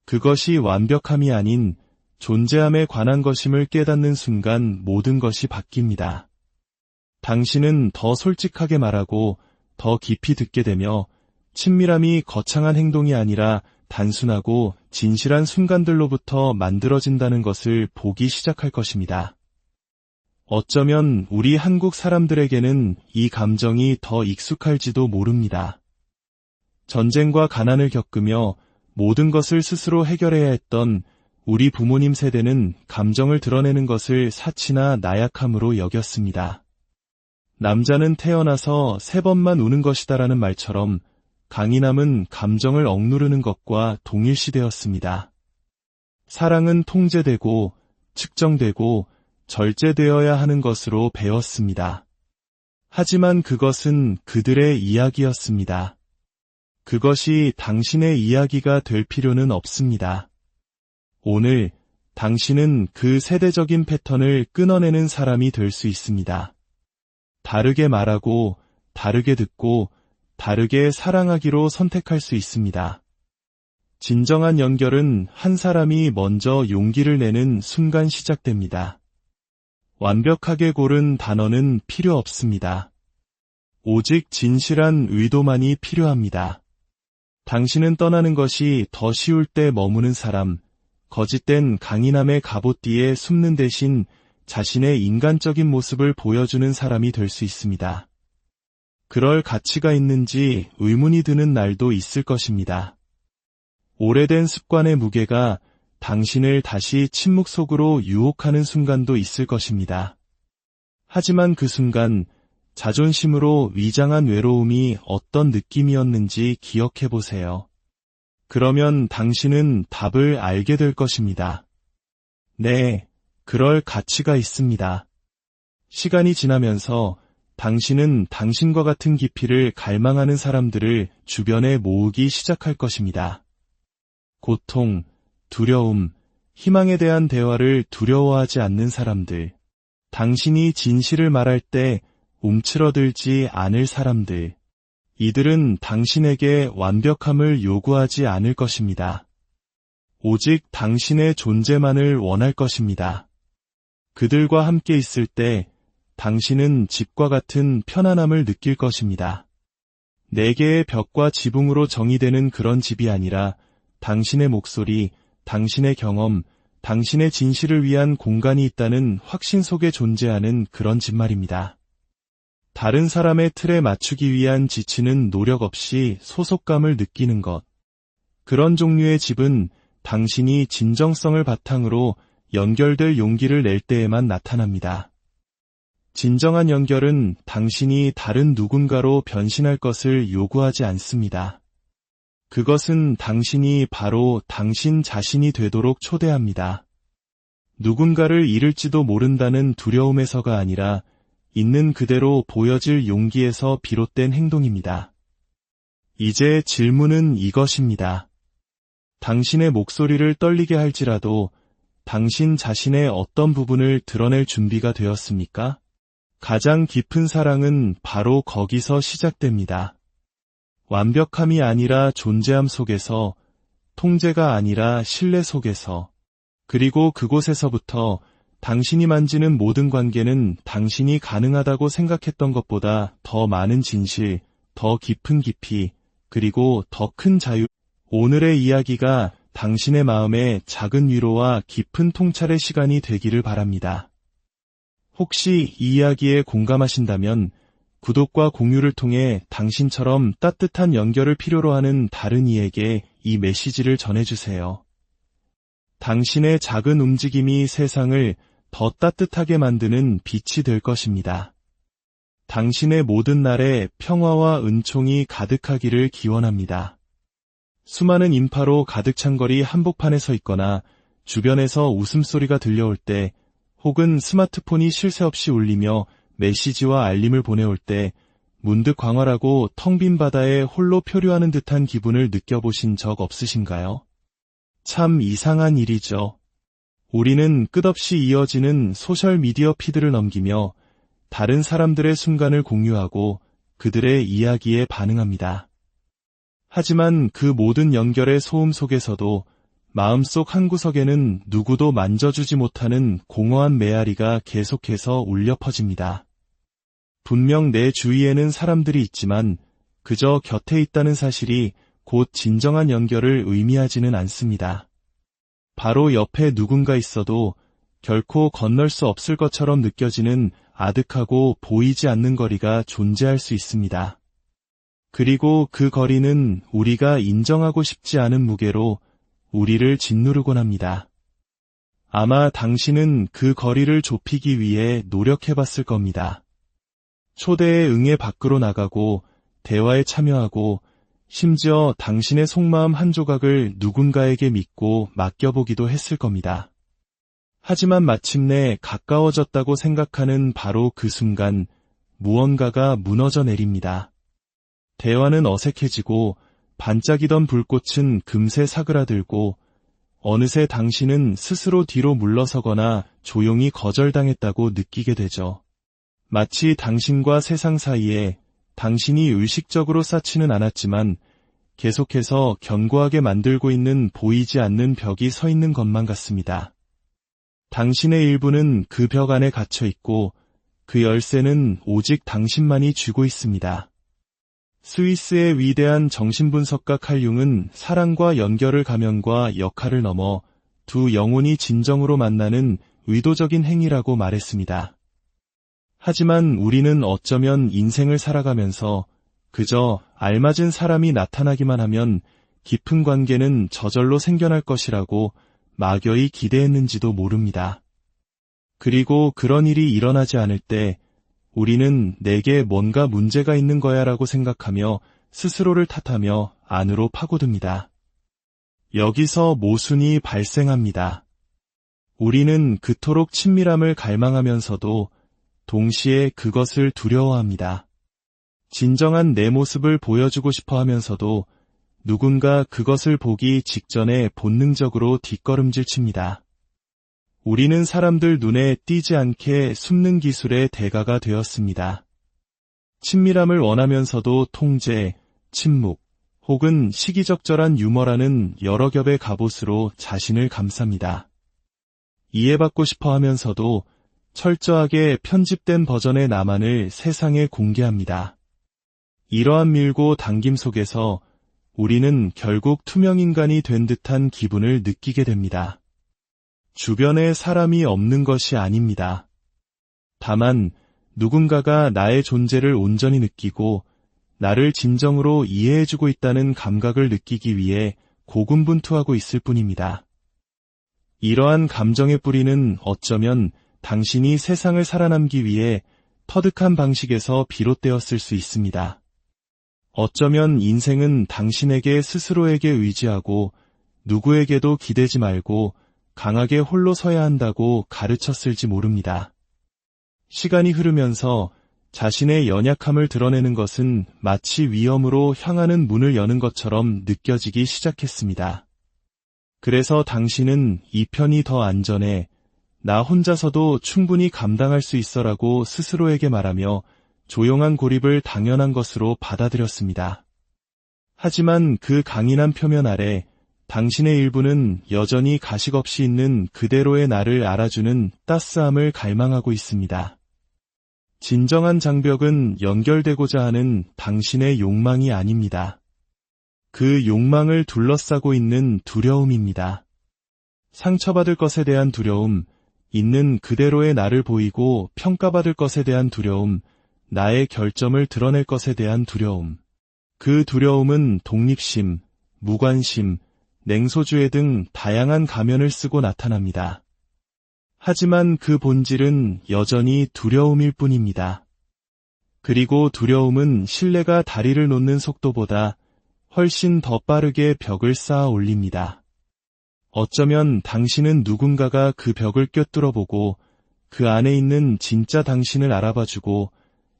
그것이 완벽함이 아닌 존재함에 관한 것임을 깨닫는 순간 모든 것이 바뀝니다. 당신은 더 솔직하게 말하고 더 깊이 듣게 되며 친밀함이 거창한 행동이 아니라 단순하고 진실한 순간들로부터 만들어진다는 것을 보기 시작할 것입니다. 어쩌면 우리 한국 사람들에게는 이 감정이 더 익숙할지도 모릅니다. 전쟁과 가난을 겪으며 모든 것을 스스로 해결해야 했던 우리 부모님 세대는 감정을 드러내는 것을 사치나 나약함으로 여겼습니다. 남자는 태어나서 3번만 우는 것이다라는 말처럼 강인함은 감정을 억누르는 것과 동일시되었습니다. 사랑은 통제되고 측정되고 절제되어야 하는 것으로 배웠습니다. 하지만 그것은 그들의 이야기였습니다. 그것이 당신의 이야기가 될 필요는 없습니다. 오늘 당신은 그 세대적인 패턴을 끊어내는 사람이 될 수 있습니다. 다르게 말하고, 다르게 듣고, 다르게 사랑하기로 선택할 수 있습니다. 진정한 연결은 한 사람이 먼저 용기를 내는 순간 시작됩니다. 완벽하게 고른 단어는 필요 없습니다. 오직 진실한 의도만이 필요합니다. 당신은 떠나는 것이 더 쉬울 때 머무는 사람, 거짓된 강인함의 갑옷 뒤에 숨는 대신 자신의 인간적인 모습을 보여주는 사람이 될 수 있습니다. 그럴 가치가 있는지 의문이 드는 날도 있을 것입니다. 오래된 습관의 무게가 당신을 다시 침묵 속으로 유혹하는 순간도 있을 것입니다. 하지만 그 순간 자존심으로 위장한 외로움이 어떤 느낌이었는지 기억해 보세요. 그러면 당신은 답을 알게 될 것입니다. 네, 그럴 가치가 있습니다. 시간이 지나면서 당신은 당신과 같은 깊이를 갈망하는 사람들을 주변에 모으기 시작할 것입니다. 고통, 두려움, 희망에 대한 대화를 두려워하지 않는 사람들, 당신이 진실을 말할 때 움츠러들지 않을 사람들, 이들은 당신에게 완벽함을 요구하지 않을 것입니다. 오직 당신의 존재만을 원할 것입니다. 그들과 함께 있을 때 당신은 집과 같은 편안함을 느낄 것입니다. 4개의 벽과 지붕으로 정의되는 그런 집이 아니라 당신의 목소리, 당신의 경험, 당신의 진실을 위한 공간이 있다는 확신 속에 존재하는 그런 집 말입니다. 다른 사람의 틀에 맞추기 위한 지치는 노력 없이 소속감을 느끼는 것. 그런 종류의 집은 당신이 진정성을 바탕으로 연결될 용기를 낼 때에만 나타납니다. 진정한 연결은 당신이 다른 누군가로 변신할 것을 요구하지 않습니다. 그것은 당신이 바로 당신 자신이 되도록 초대합니다. 누군가를 잃을지도 모른다는 두려움에서가 아니라 있는 그대로 보여질 용기에서 비롯된 행동입니다. 이제 질문은 이것입니다. 당신의 목소리를 떨리게 할지라도 당신 자신의 어떤 부분을 드러낼 준비가 되었습니까? 가장 깊은 사랑은 바로 거기서 시작됩니다. 완벽함이 아니라 존재함 속에서, 통제가 아니라 신뢰 속에서, 그리고 그곳에서부터 당신이 만지는 모든 관계는 당신이 가능하다고 생각했던 것보다 더 많은 진실, 더 깊은 깊이, 그리고 더 큰 자유. 오늘의 이야기가 당신의 마음에 작은 위로와 깊은 통찰의 시간이 되기를 바랍니다. 혹시 이 이야기에 공감하신다면 구독과 공유를 통해 당신처럼 따뜻한 연결을 필요로 하는 다른 이에게 이 메시지를 전해주세요. 당신의 작은 움직임이 세상을 더 따뜻하게 만드는 빛이 될 것입니다. 당신의 모든 날에 평화와 은총이 가득하기를 기원합니다. 수많은 인파로 가득 찬 거리 한복판에 서 있거나 주변에서 웃음소리가 들려올 때, 혹은 스마트폰이 쉴 새 없이 울리며 메시지와 알림을 보내올 때 문득 광활하고 텅 빈 바다에 홀로 표류하는 듯한 기분을 느껴보신 적 없으신가요? 참 이상한 일이죠. 우리는 끝없이 이어지는 소셜미디어 피드를 넘기며 다른 사람들의 순간을 공유하고 그들의 이야기에 반응합니다. 하지만 그 모든 연결의 소음 속에서도 마음속 한구석에는 누구도 만져주지 못하는 공허한 메아리가 계속해서 울려 퍼집니다. 분명 내 주위에는 사람들이 있지만 그저 곁에 있다는 사실이 곧 진정한 연결을 의미하지는 않습니다. 바로 옆에 누군가 있어도 결코 건널 수 없을 것처럼 느껴지는 아득하고 보이지 않는 거리가 존재할 수 있습니다. 그리고 그 거리는 우리가 인정하고 싶지 않은 무게로 우리를 짓누르곤 합니다. 아마 당신은 그 거리를 좁히기 위해 노력해봤을 겁니다. 초대에 응해 밖으로 나가고 대화에 참여하고 심지어 당신의 속마음 한 조각을 누군가에게 믿고 맡겨보기도 했을 겁니다. 하지만 마침내 가까워졌다고 생각하는 바로 그 순간 무언가가 무너져 내립니다. 대화는 어색해지고 반짝이던 불꽃은 금세 사그라들고 어느새 당신은 스스로 뒤로 물러서거나 조용히 거절당했다고 느끼게 되죠. 마치 당신과 세상 사이에 당신이 의식적으로 쌓지는 않았지만 계속해서 견고하게 만들고 있는 보이지 않는 벽이 서 있는 것만 같습니다. 당신의 일부는 그 벽 안에 갇혀 있고 그 열쇠는 오직 당신만이 쥐고 있습니다. 스위스의 위대한 정신분석가 칼 융은 사랑과 연결을 가면과 역할을 넘어 두 영혼이 진정으로 만나는 의도적인 행위라고 말했습니다. 하지만 우리는 어쩌면 인생을 살아가면서 그저 알맞은 사람이 나타나기만 하면 깊은 관계는 저절로 생겨날 것이라고 막연히 기대했는지도 모릅니다. 그리고 그런 일이 일어나지 않을 때 우리는 내게 뭔가 문제가 있는 거야 라고 생각하며 스스로를 탓하며 안으로 파고듭니다. 여기서 모순이 발생합니다. 우리는 그토록 친밀함을 갈망하면서도 동시에 그것을 두려워합니다. 진정한 내 모습을 보여주고 싶어 하면서도 누군가 그것을 보기 직전에 본능적으로 뒷걸음질 칩니다. 우리는 사람들 눈에 띄지 않게 숨는 기술의 대가가 되었습니다. 친밀함을 원하면서도 통제, 침묵, 혹은 시기적절한 유머라는 여러 겹의 갑옷으로 자신을 감쌉니다. 이해받고 싶어 하면서도 철저하게 편집된 버전의 나만을 세상에 공개합니다. 이러한 밀고 당김 속에서 우리는 결국 투명인간이 된 듯한 기분을 느끼게 됩니다. 주변에 사람이 없는 것이 아닙니다. 다만 누군가가 나의 존재를 온전히 느끼고 나를 진정으로 이해해주고 있다는 감각을 느끼기 위해 고군분투하고 있을 뿐입니다. 이러한 감정의 뿌리는 어쩌면 당신이 세상을 살아남기 위해 터득한 방식에서 비롯되었을 수 있습니다. 어쩌면 인생은 당신에게 스스로에게 의지하고 누구에게도 기대지 말고 강하게 홀로 서야 한다고 가르쳤을지 모릅니다. 시간이 흐르면서 자신의 연약함을 드러내는 것은 마치 위험으로 향하는 문을 여는 것처럼 느껴지기 시작했습니다. 그래서 당신은 이 편이 더 안전해, 나 혼자서도 충분히 감당할 수 있어라고 스스로에게 말하며 조용한 고립을 당연한 것으로 받아들였습니다. 하지만 그 강인한 표면 아래 당신의 일부는 여전히 가식 없이 있는 그대로의 나를 알아주는 따스함을 갈망하고 있습니다. 진정한 장벽은 연결되고자 하는 당신의 욕망이 아닙니다. 그 욕망을 둘러싸고 있는 두려움입니다. 상처받을 것에 대한 두려움, 있는 그대로의 나를 보이고 평가받을 것에 대한 두려움, 나의 결점을 드러낼 것에 대한 두려움. 그 두려움은 독립심, 무관심, 냉소주의 등 다양한 가면을 쓰고 나타납니다. 하지만 그 본질은 여전히 두려움일 뿐입니다. 그리고 두려움은 신뢰가 다리를 놓는 속도보다 훨씬 더 빠르게 벽을 쌓아 올립니다. 어쩌면 당신은 누군가가 그 벽을 꿰뚫어 보고 그 안에 있는 진짜 당신을 알아봐주고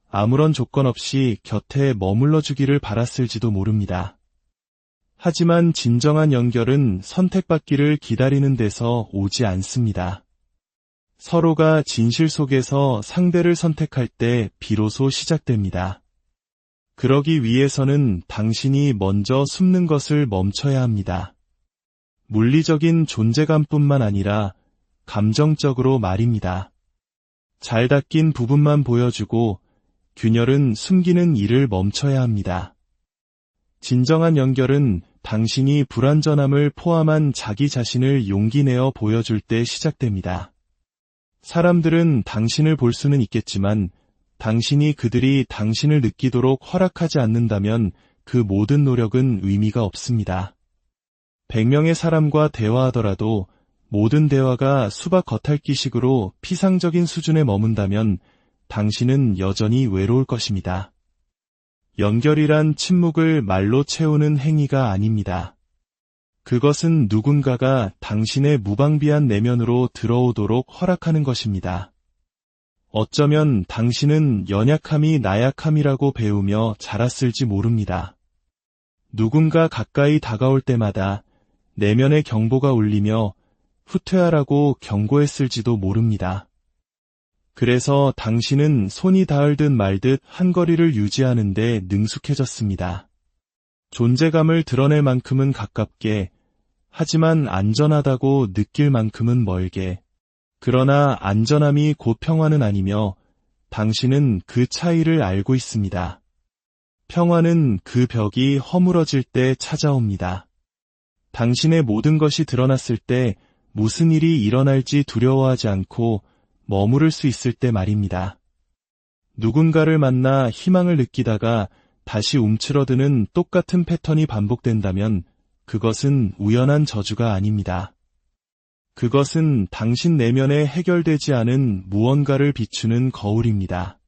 아무런 조건 없이 곁에 머물러 주기를 바랐을지도 모릅니다. 하지만 진정한 연결은 선택받기를 기다리는 데서 오지 않습니다. 서로가 진실 속에서 상대를 선택할 때 비로소 시작됩니다. 그러기 위해서는 당신이 먼저 숨는 것을 멈춰야 합니다. 물리적인 존재감뿐만 아니라 감정적으로 말입니다. 잘 닦인 부분만 보여주고 균열은 숨기는 일을 멈춰야 합니다. 진정한 연결은 당신이 불완전함을 포함한 자기 자신을 용기 내어 보여줄 때 시작됩니다. 사람들은 당신을 볼 수는 있겠지만 당신이 그들이 당신을 느끼도록 허락하지 않는다면 그 모든 노력은 의미가 없습니다. 100명의 사람과 대화하더라도 모든 대화가 수박 겉핥기식으로 피상적인 수준에 머문다면 당신은 여전히 외로울 것입니다. 연결이란 침묵을 말로 채우는 행위가 아닙니다. 그것은 누군가가 당신의 무방비한 내면으로 들어오도록 허락하는 것입니다. 어쩌면 당신은 연약함이 나약함이라고 배우며 자랐을지 모릅니다. 누군가 가까이 다가올 때마다 내면의 경보가 울리며 후퇴하라고 경고했을지도 모릅니다. 그래서 당신은 손이 닿을 듯 말 듯 한 거리를 유지하는 데 능숙해졌습니다. 존재감을 드러낼 만큼은 가깝게, 하지만 안전하다고 느낄 만큼은 멀게. 그러나 안전함이 곧 평화는 아니며 당신은 그 차이를 알고 있습니다. 평화는 그 벽이 허물어질 때 찾아옵니다. 당신의 모든 것이 드러났을 때 무슨 일이 일어날지 두려워하지 않고 머무를 수 있을 때 말입니다. 누군가를 만나 희망을 느끼다가 다시 움츠러드는 똑같은 패턴이 반복된다면 그것은 우연한 저주가 아닙니다. 그것은 당신 내면에 해결되지 않은 무언가를 비추는 거울입니다.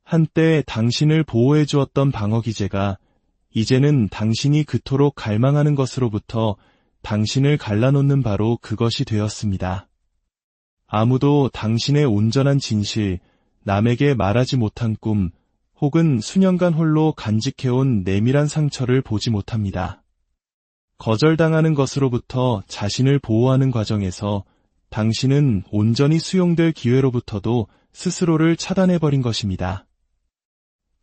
한때 당신을 보호해 주었던 방어기제가 이제는 당신이 그토록 갈망하는 것으로부터 당신을 갈라놓는 바로 그것이 되었습니다. 아무도 당신의 온전한 진실, 남에게 말하지 못한 꿈, 혹은 수년간 홀로 간직해온 내밀한 상처를 보지 못합니다. 거절당하는 것으로부터 자신을 보호하는 과정에서 당신은 온전히 수용될 기회로부터도 스스로를 차단해버린 것입니다.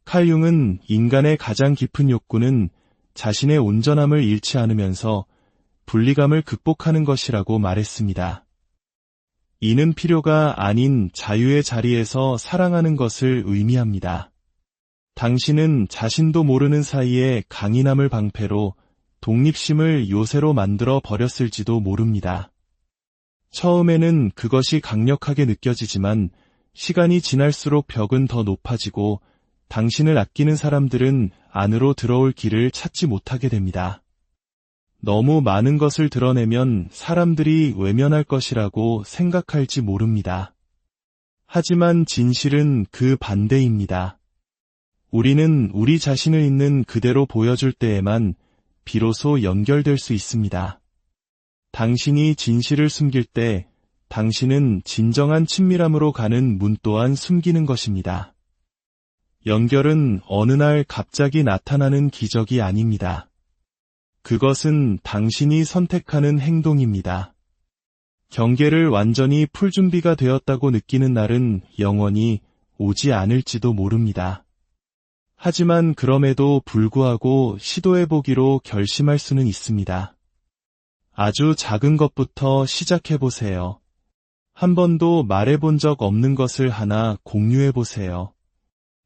칼 융은 인간의 가장 깊은 욕구는 자신의 온전함을 잃지 않으면서 분리감을 극복하는 것이라고 말했습니다. 이는 필요가 아닌 자유의 자리에서 사랑하는 것을 의미합니다. 당신은 자신도 모르는 사이에 강인함을 방패로 독립심을 요새로 만들어 버렸을지도 모릅니다. 처음에는 그것이 강력하게 느껴지지만 시간이 지날수록 벽은 더 높아지고 당신을 아끼는 사람들은 안으로 들어올 길을 찾지 못하게 됩니다. 너무 많은 것을 드러내면 사람들이 외면할 것이라고 생각할지 모릅니다. 하지만 진실은 그 반대입니다. 우리는 우리 자신을 있는 그대로 보여줄 때에만 비로소 연결될 수 있습니다. 당신이 진실을 숨길 때 당신은 진정한 친밀함으로 가는 문 또한 숨기는 것입니다. 연결은 어느 날 갑자기 나타나는 기적이 아닙니다. 그것은 당신이 선택하는 행동입니다. 경계를 완전히 풀 준비가 되었다고 느끼는 날은 영원히 오지 않을지도 모릅니다. 하지만 그럼에도 불구하고 시도해보기로 결심할 수는 있습니다. 아주 작은 것부터 시작해보세요. 한 번도 말해본 적 없는 것을 하나 공유해보세요.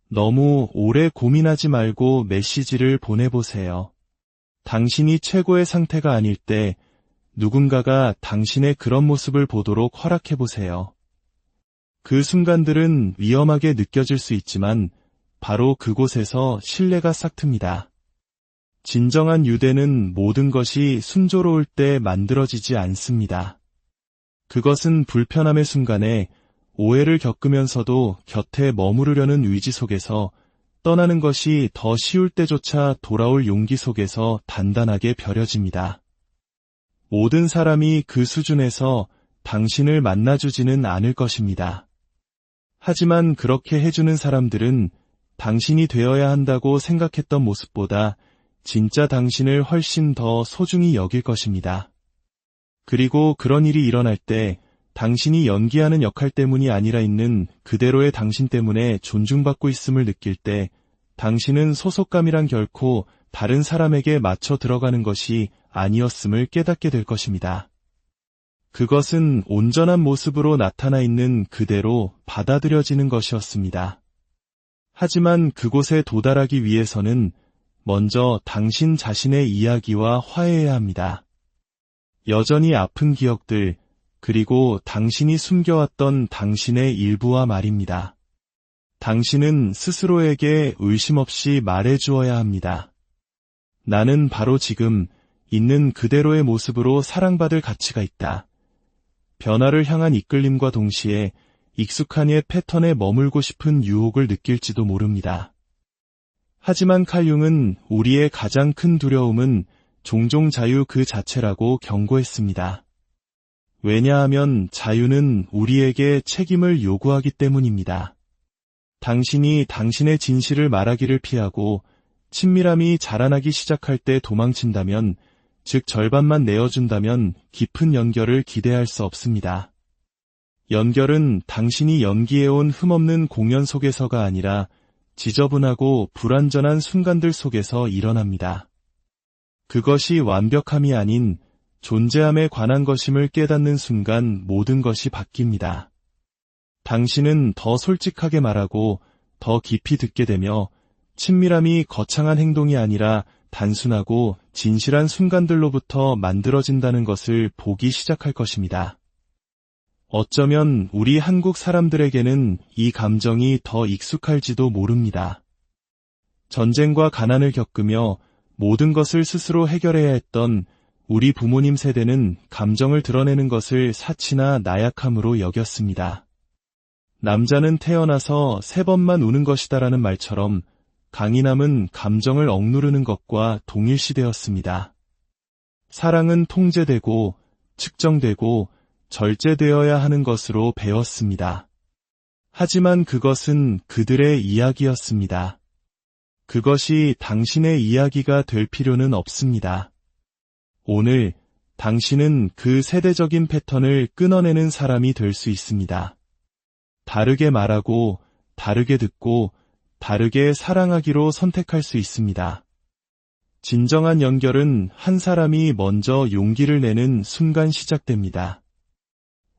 너무 오래 고민하지 말고 메시지를 보내보세요. 당신이 최고의 상태가 아닐 때 누군가가 당신의 그런 모습을 보도록 허락해보세요. 그 순간들은 위험하게 느껴질 수 있지만 바로 그곳에서 신뢰가 싹틉니다. 진정한 유대는 모든 것이 순조로울 때 만들어지지 않습니다. 그것은 불편함의 순간에 오해를 겪으면서도 곁에 머무르려는 의지 속에서 떠나는 것이 더 쉬울 때조차 돌아올 용기 속에서 단단하게 벼려집니다. 모든 사람이 그 수준에서 당신을 만나주지는 않을 것입니다. 하지만 그렇게 해주는 사람들은 당신이 되어야 한다고 생각했던 모습보다 진짜 당신을 훨씬 더 소중히 여길 것입니다. 그리고 그런 일이 일어날 때 당신이 연기하는 역할 때문이 아니라 있는 그대로의 당신 때문에 존중받고 있음을 느낄 때 당신은 소속감이란 결코 다른 사람에게 맞춰 들어가는 것이 아니었음을 깨닫게 될 것입니다. 그것은 온전한 모습으로 나타나 있는 그대로 받아들여지는 것이었습니다. 하지만 그곳에 도달하기 위해서는 먼저 당신 자신의 이야기와 화해해야 합니다. 여전히 아픈 기억들, 그리고 당신이 숨겨왔던 당신의 일부와 말입니다. 당신은 스스로에게 의심 없이 말해주어야 합니다. 나는 바로 지금 있는 그대로의 모습으로 사랑받을 가치가 있다. 변화를 향한 이끌림과 동시에 익숙한 옛 패턴에 머물고 싶은 유혹을 느낄지도 모릅니다. 하지만 칼 융은 우리의 가장 큰 두려움은 종종 자유 그 자체라고 경고했습니다. 왜냐하면 자유는 우리에게 책임을 요구하기 때문입니다. 당신이 당신의 진실을 말하기를 피하고 친밀함이 자라나기 시작할 때 도망친다면, 즉 절반만 내어준다면 깊은 연결을 기대할 수 없습니다. 연결은 당신이 연기해온 흠없는 공연 속에서가 아니라 지저분하고 불완전한 순간들 속에서 일어납니다. 그것이 완벽함이 아닌 존재함에 관한 것임을 깨닫는 순간 모든 것이 바뀝니다. 당신은 더 솔직하게 말하고 더 깊이 듣게 되며 친밀함이 거창한 행동이 아니라 단순하고 진실한 순간들로부터 만들어진다는 것을 보기 시작할 것입니다. 어쩌면 우리 한국 사람들에게는 이 감정이 더 익숙할지도 모릅니다. 전쟁과 가난을 겪으며 모든 것을 스스로 해결해야 했던 우리 부모님 세대는 감정을 드러내는 것을 사치나 나약함으로 여겼습니다. 남자는 태어나서 3번만 우는 것이다라는 말처럼 강인함은 감정을 억누르는 것과 동일시되었습니다. 사랑은 통제되고 측정되고 절제되어야 하는 것으로 배웠습니다. 하지만 그것은 그들의 이야기였습니다. 그것이 당신의 이야기가 될 필요는 없습니다. 오늘 당신은 그 세대적인 패턴을 끊어내는 사람이 될 수 있습니다. 다르게 말하고, 다르게 듣고, 다르게 사랑하기로 선택할 수 있습니다. 진정한 연결은 한 사람이 먼저 용기를 내는 순간 시작됩니다.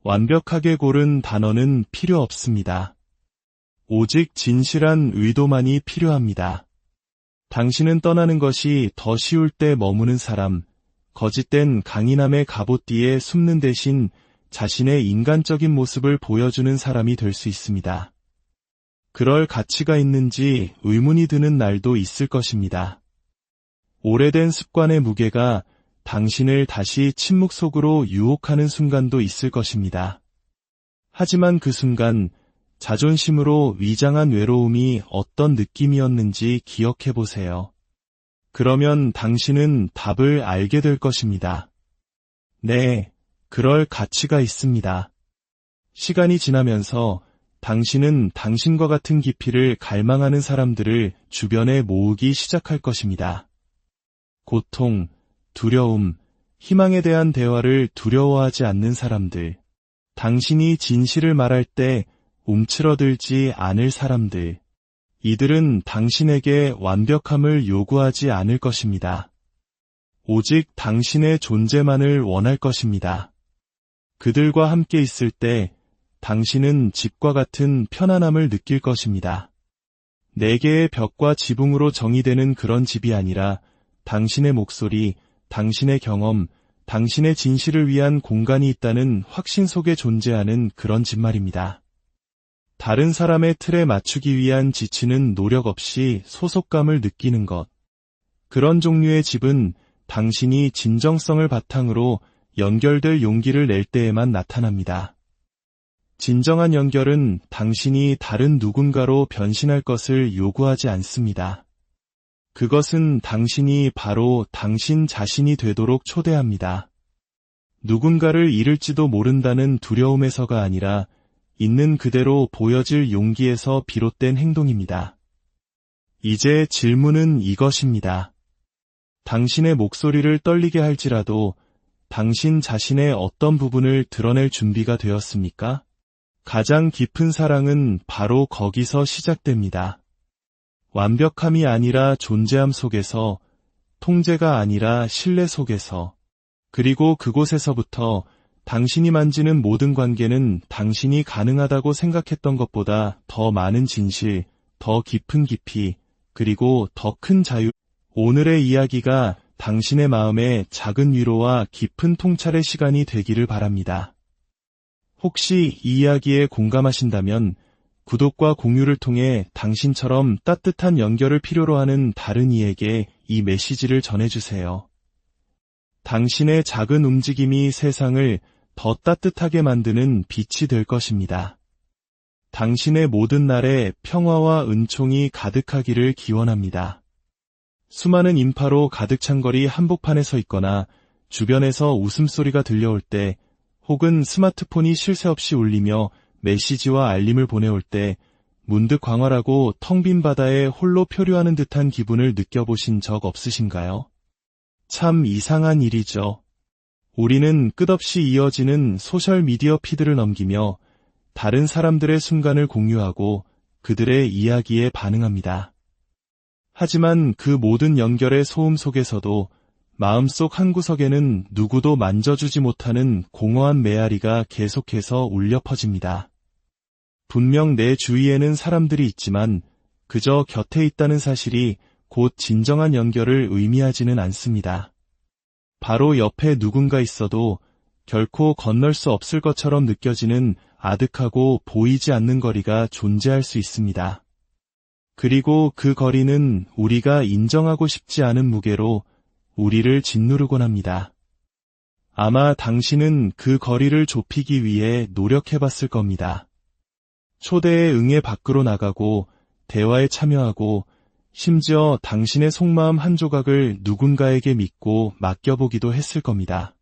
완벽하게 고른 단어는 필요 없습니다. 오직 진실한 의도만이 필요합니다. 당신은 떠나는 것이 더 쉬울 때 머무는 사람, 거짓된 강인함의 갑옷 뒤에 숨는 대신 자신의 인간적인 모습을 보여주는 사람이 될 수 있습니다. 그럴 가치가 있는지 의문이 드는 날도 있을 것입니다. 오래된 습관의 무게가 당신을 다시 침묵 속으로 유혹하는 순간도 있을 것입니다. 하지만 그 순간 자존심으로 위장한 외로움이 어떤 느낌이었는지 기억해 보세요. 그러면 당신은 답을 알게 될 것입니다. 네, 그럴 가치가 있습니다. 시간이 지나면서 당신은 당신과 같은 깊이를 갈망하는 사람들을 주변에 모으기 시작할 것입니다. 고통, 두려움, 희망에 대한 대화를 두려워하지 않는 사람들, 당신이 진실을 말할 때 움츠러들지 않을 사람들, 이들은 당신에게 완벽함을 요구하지 않을 것입니다. 오직 당신의 존재만을 원할 것입니다. 그들과 함께 있을 때 당신은 집과 같은 편안함을 느낄 것입니다. 4개의 벽과 지붕으로 정의되는 그런 집이 아니라 당신의 목소리, 당신의 경험, 당신의 진실을 위한 공간이 있다는 확신 속에 존재하는 그런 집 말입니다. 다른 사람의 틀에 맞추기 위한 지치는 노력 없이 소속감을 느끼는 것. 그런 종류의 집은 당신이 진정성을 바탕으로 연결될 용기를 낼 때에만 나타납니다. 진정한 연결은 당신이 다른 누군가로 변신할 것을 요구하지 않습니다. 그것은 당신이 바로 당신 자신이 되도록 초대합니다. 누군가를 잃을지도 모른다는 두려움에서가 아니라 있는 그대로 보여질 용기에서 비롯된 행동입니다. 이제 질문은 이것입니다. 당신의 목소리를 떨리게 할지라도 당신 자신의 어떤 부분을 드러낼 준비가 되었습니까? 가장 깊은 사랑은 바로 거기서 시작됩니다. 완벽함이 아니라 존재함 속에서, 통제가 아니라 신뢰 속에서, 그리고 그곳에서부터 당신이 만지는 모든 관계는 당신이 가능하다고 생각했던 것보다 더 많은 진실, 더 깊은 깊이, 그리고 더 큰 자유. 오늘의 이야기가 당신의 마음에 작은 위로와 깊은 통찰의 시간이 되기를 바랍니다. 혹시 이 이야기에 공감하신다면 구독과 공유를 통해 당신처럼 따뜻한 연결을 필요로 하는 다른 이에게 이 메시지를 전해주세요. 당신의 작은 움직임이 세상을 더 따뜻하게 만드는 빛이 될 것입니다. 당신의 모든 날에 평화와 은총이 가득하기를 기원합니다. 수많은 인파로 가득 찬 거리 한복판에 서 있거나 주변에서 웃음소리가 들려올 때 혹은 스마트폰이 쉴 새 없이 울리며 메시지와 알림을 보내올 때 문득 광활하고 텅 빈 바다에 홀로 표류하는 듯한 기분을 느껴보신 적 없으신가요? 참 이상한 일이죠. 우리는 끝없이 이어지는 소셜미디어 피드를 넘기며 다른 사람들의 순간을 공유하고 그들의 이야기에 반응합니다. 하지만 그 모든 연결의 소음 속에서도 마음속 한구석에는 누구도 만져주지 못하는 공허한 메아리가 계속해서 울려 퍼집니다. 분명 내 주위에는 사람들이 있지만 그저 곁에 있다는 사실이 곧 진정한 연결을 의미하지는 않습니다. 바로 옆에 누군가 있어도 결코 건널 수 없을 것처럼 느껴지는 아득하고 보이지 않는 거리가 존재할 수 있습니다. 그리고 그 거리는 우리가 인정하고 싶지 않은 무게로 우리를 짓누르곤 합니다. 아마 당신은 그 거리를 좁히기 위해 노력해봤을 겁니다. 초대에 응해 밖으로 나가고 대화에 참여하고 심지어 당신의 속마음 한 조각을 누군가에게 믿고 맡겨보기도 했을 겁니다.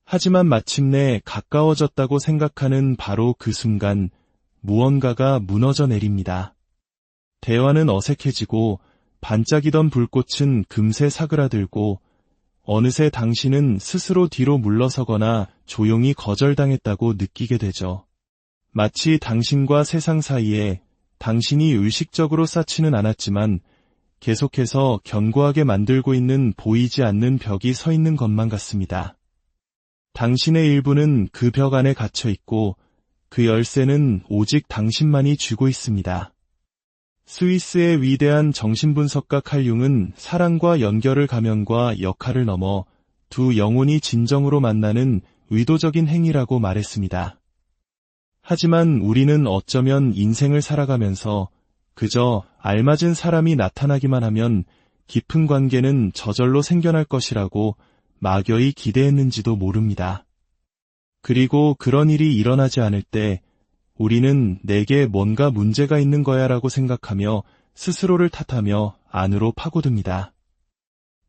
하지만 마침내 가까워졌다고 생각하는 바로 그 순간 무언가가 무너져 내립니다. 대화는 어색해지고 반짝이던 불꽃은 금세 사그라들고 어느새 당신은 스스로 뒤로 물러서거나 조용히 거절당했다고 느끼게 되죠. 마치 당신과 세상 사이에 당신이 의식적으로 쌓지는 않았지만 계속해서 견고하게 만들고 있는 보이지 않는 벽이 서 있는 것만 같습니다. 당신의 일부는 그 벽 안에 갇혀 있고 그 열쇠는 오직 당신만이 쥐고 있습니다. 스위스의 위대한 정신분석가 칼 융은 사랑과 연결을 가면과 역할을 넘어 두 영혼이 진정으로 만나는 의도적인 행위라고 말했습니다. 하지만 우리는 어쩌면 인생을 살아가면서 그저 알맞은 사람이 나타나기만 하면 깊은 관계는 저절로 생겨날 것이라고 막연히 기대했는지도 모릅니다. 그리고 그런 일이 일어나지 않을 때 우리는 내게 뭔가 문제가 있는 거야라고 생각하며 스스로를 탓하며 안으로 파고듭니다.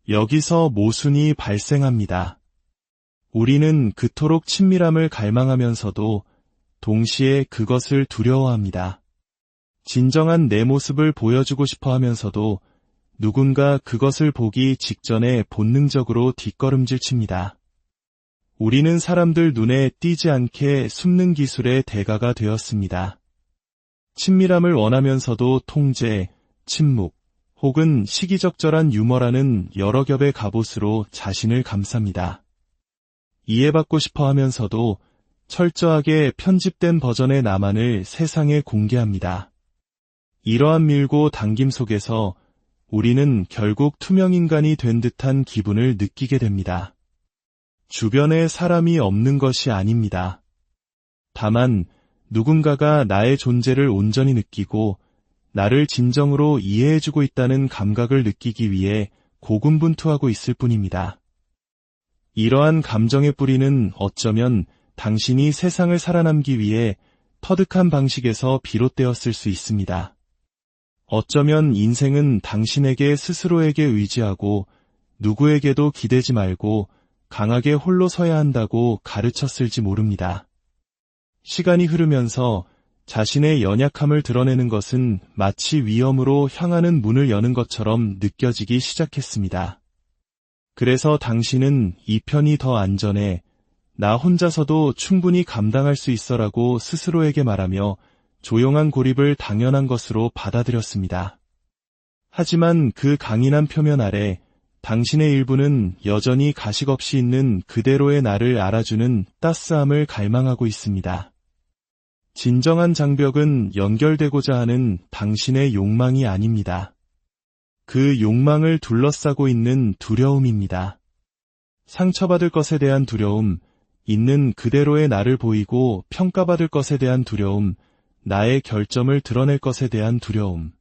여기서 모순이 발생합니다. 우리는 그토록 친밀함을 갈망하면서도 동시에 그것을 두려워합니다. 진정한 내 모습을 보여주고 싶어 하면서도 누군가 그것을 보기 직전에 본능적으로 뒷걸음질 칩니다. 우리는 사람들 눈에 띄지 않게 숨는 기술의 대가가 되었습니다. 친밀함을 원하면서도 통제, 침묵, 혹은 시기적절한 유머라는 여러 겹의 갑옷으로 자신을 감쌉니다. 이해받고 싶어 하면서도 철저하게 편집된 버전의 나만을 세상에 공개합니다. 이러한 밀고 당김 속에서 우리는 결국 투명인간이 된 듯한 기분을 느끼게 됩니다. 주변에 사람이 없는 것이 아닙니다. 다만 누군가가 나의 존재를 온전히 느끼고 나를 진정으로 이해해주고 있다는 감각을 느끼기 위해 고군분투하고 있을 뿐입니다. 이러한 감정의 뿌리는 어쩌면 당신이 세상을 살아남기 위해 터득한 방식에서 비롯되었을 수 있습니다. 어쩌면 인생은 당신에게 스스로에게 의지하고 누구에게도 기대지 말고 강하게 홀로 서야 한다고 가르쳤을지 모릅니다. 시간이 흐르면서 자신의 연약함을 드러내는 것은 마치 위험으로 향하는 문을 여는 것처럼 느껴지기 시작했습니다. 그래서 당신은 이 편이 더 안전해, 나 혼자서도 충분히 감당할 수 있어라고 스스로에게 말하며 조용한 고립을 당연한 것으로 받아들였습니다. 하지만 그 강인한 표면 아래 당신의 일부는 여전히 가식 없이 있는 그대로의 나를 알아주는 따스함을 갈망하고 있습니다. 진정한 장벽은 연결되고자 하는 당신의 욕망이 아닙니다. 그 욕망을 둘러싸고 있는 두려움입니다. 상처받을 것에 대한 두려움, 있는 그대로의 나를 보이고 평가받을 것에 대한 두려움, 나의 결점을 드러낼 것에 대한 두려움.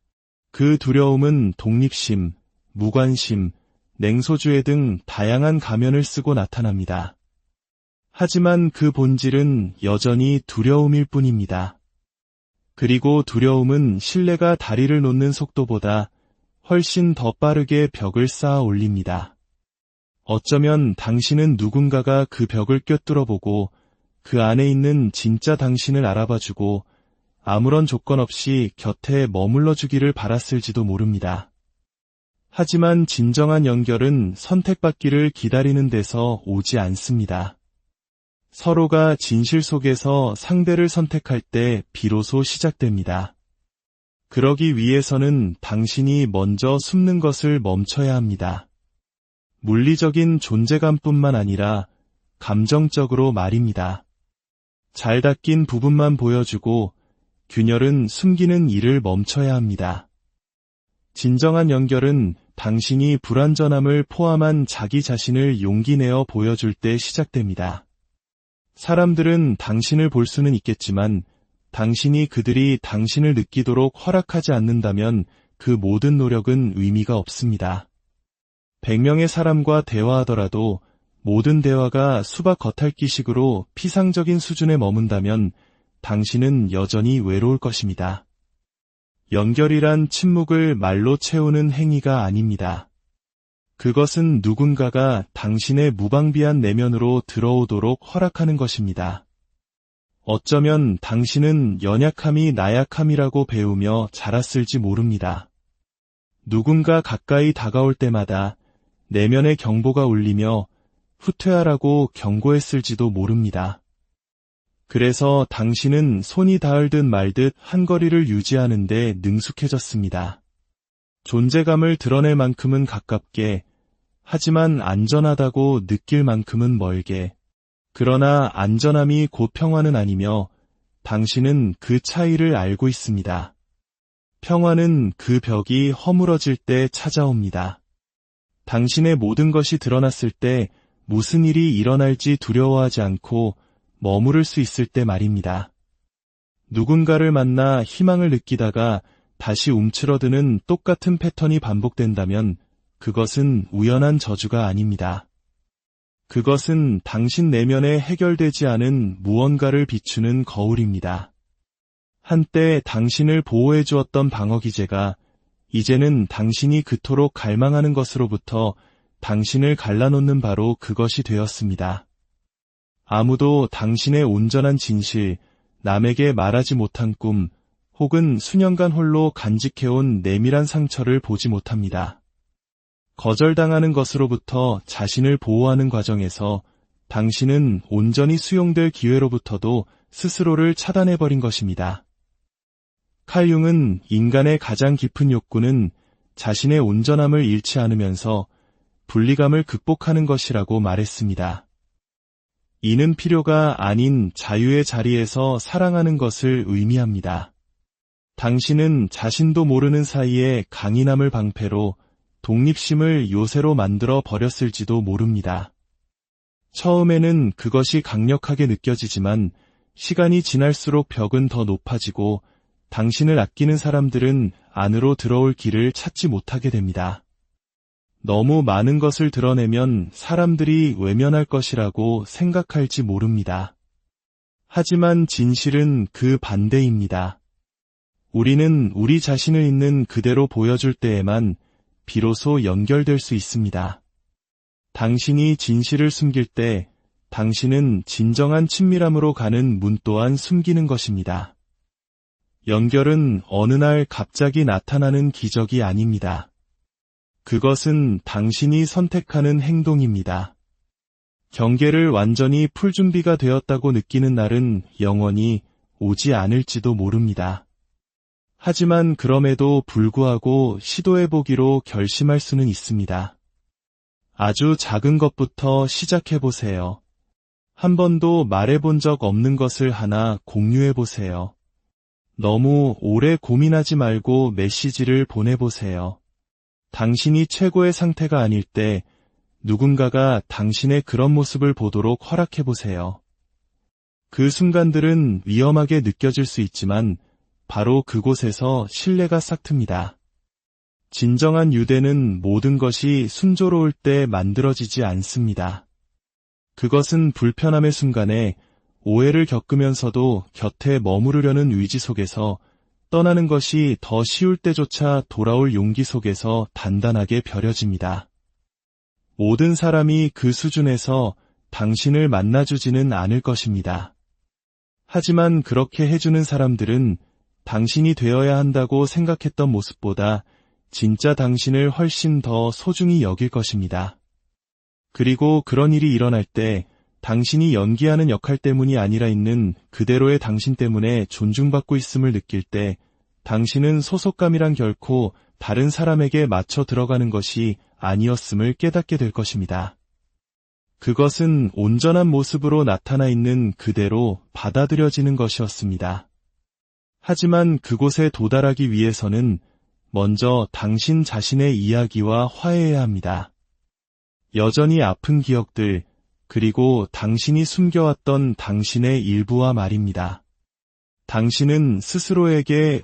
그 두려움은 독립심, 무관심, 냉소주의 등 다양한 가면을 쓰고 나타납니다. 하지만 그 본질은 여전히 두려움일 뿐입니다. 그리고 두려움은 신뢰가 다리를 놓는 속도보다 훨씬 더 빠르게 벽을 쌓아 올립니다. 어쩌면 당신은 누군가가 그 벽을 꿰뚫어보고 그 안에 있는 진짜 당신을 알아봐주고 아무런 조건 없이 곁에 머물러주기를 바랐을지도 모릅니다. 하지만 진정한 연결은 선택받기를 기다리는 데서 오지 않습니다. 서로가 진실 속에서 상대를 선택할 때 비로소 시작됩니다. 그러기 위해서는 당신이 먼저 숨는 것을 멈춰야 합니다. 물리적인 존재감뿐만 아니라 감정적으로 말입니다. 잘 닦인 부분만 보여주고 균열은 숨기는 일을 멈춰야 합니다. 진정한 연결은 당신이 불완전함을 포함한 자기 자신을 용기 내어 보여줄 때 시작됩니다. 사람들은 당신을 볼 수는 있겠지만 당신이 그들이 당신을 느끼도록 허락하지 않는다면 그 모든 노력은 의미가 없습니다. 100명의 사람과 대화하더라도 모든 대화가 수박 겉핥기식으로 피상적인 수준에 머문다면 당신은 여전히 외로울 것입니다. 연결이란 침묵을 말로 채우는 행위가 아닙니다. 그것은 누군가가 당신의 무방비한 내면으로 들어오도록 허락하는 것입니다. 어쩌면 당신은 연약함이 나약함이라고 배우며 자랐을지 모릅니다. 누군가 가까이 다가올 때마다 내면의 경보가 울리며 후퇴하라고 경고했을지도 모릅니다. 그래서 당신은 손이 닿을 듯 말 듯 한거리를 유지하는 데 능숙해졌습니다. 존재감을 드러낼 만큼은 가깝게, 하지만 안전하다고 느낄 만큼은 멀게. 그러나 안전함이 곧 평화는 아니며 당신은 그 차이를 알고 있습니다. 평화는 그 벽이 허물어질 때 찾아옵니다. 당신의 모든 것이 드러났을 때 무슨 일이 일어날지 두려워하지 않고 머무를 수 있을 때 말입니다. 누군가를 만나 희망을 느끼다가 다시 움츠러드는 똑같은 패턴이 반복된다면 그것은 우연한 저주가 아닙니다. 그것은 당신 내면에 해결되지 않은 무언가를 비추는 거울입니다. 한때 당신을 보호해 주었던 방어기제가 이제는 당신이 그토록 갈망하는 것으로부터 당신을 갈라놓는 바로 그것이 되었습니다. 아무도 당신의 온전한 진실, 남에게 말하지 못한 꿈, 혹은 수년간 홀로 간직해온 내밀한 상처를 보지 못합니다. 거절당하는 것으로부터 자신을 보호하는 과정에서 당신은 온전히 수용될 기회로부터도 스스로를 차단해버린 것입니다. 칼 융은 인간의 가장 깊은 욕구는 자신의 온전함을 잃지 않으면서 분리감을 극복하는 것이라고 말했습니다. 이는 필요가 아닌 자유의 자리에서 사랑하는 것을 의미합니다. 당신은 자신도 모르는 사이에 강인함을 방패로 독립심을 요새로 만들어 버렸을지도 모릅니다. 처음에는 그것이 강력하게 느껴지지만 시간이 지날수록 벽은 더 높아지고 당신을 아끼는 사람들은 안으로 들어올 길을 찾지 못하게 됩니다. 너무 많은 것을 드러내면 사람들이 외면할 것이라고 생각할지 모릅니다. 하지만 진실은 그 반대입니다. 우리는 우리 자신을 있는 그대로 보여줄 때에만 비로소 연결될 수 있습니다. 당신이 진실을 숨길 때 당신은 진정한 친밀함으로 가는 문 또한 숨기는 것입니다. 연결은 어느 날 갑자기 나타나는 기적이 아닙니다. 그것은 당신이 선택하는 행동입니다. 경계를 완전히 풀 준비가 되었다고 느끼는 날은 영원히 오지 않을지도 모릅니다. 하지만 그럼에도 불구하고 시도해보기로 결심할 수는 있습니다. 아주 작은 것부터 시작해보세요. 한 번도 말해본 적 없는 것을 하나 공유해보세요. 너무 오래 고민하지 말고 메시지를 보내보세요. 당신이 최고의 상태가 아닐 때 누군가가 당신의 그런 모습을 보도록 허락해보세요. 그 순간들은 위험하게 느껴질 수 있지만 바로 그곳에서 신뢰가 싹틉니다. 진정한 유대는 모든 것이 순조로울 때 만들어지지 않습니다. 그것은 불편함의 순간에 오해를 겪으면서도 곁에 머무르려는 의지 속에서 떠나는 것이 더 쉬울 때조차 돌아올 용기 속에서 단단하게 벼려집니다. 모든 사람이 그 수준에서 당신을 만나주지는 않을 것입니다. 하지만 그렇게 해주는 사람들은 당신이 되어야 한다고 생각했던 모습보다 진짜 당신을 훨씬 더 소중히 여길 것입니다. 그리고 그런 일이 일어날 때 당신이 연기하는 역할 때문이 아니라 있는 그대로의 당신 때문에 존중받고 있음을 느낄 때 당신은 소속감이란 결코 다른 사람에게 맞춰 들어가는 것이 아니었음을 깨닫게 될 것입니다. 그것은 온전한 모습으로 나타나 있는 그대로 받아들여지는 것이었습니다. 하지만 그곳에 도달하기 위해서는 먼저 당신 자신의 이야기와 화해해야 합니다. 여전히 아픈 기억들, 그리고 당신이 숨겨왔던 당신의 일부와 말입니다. 당신은 스스로에게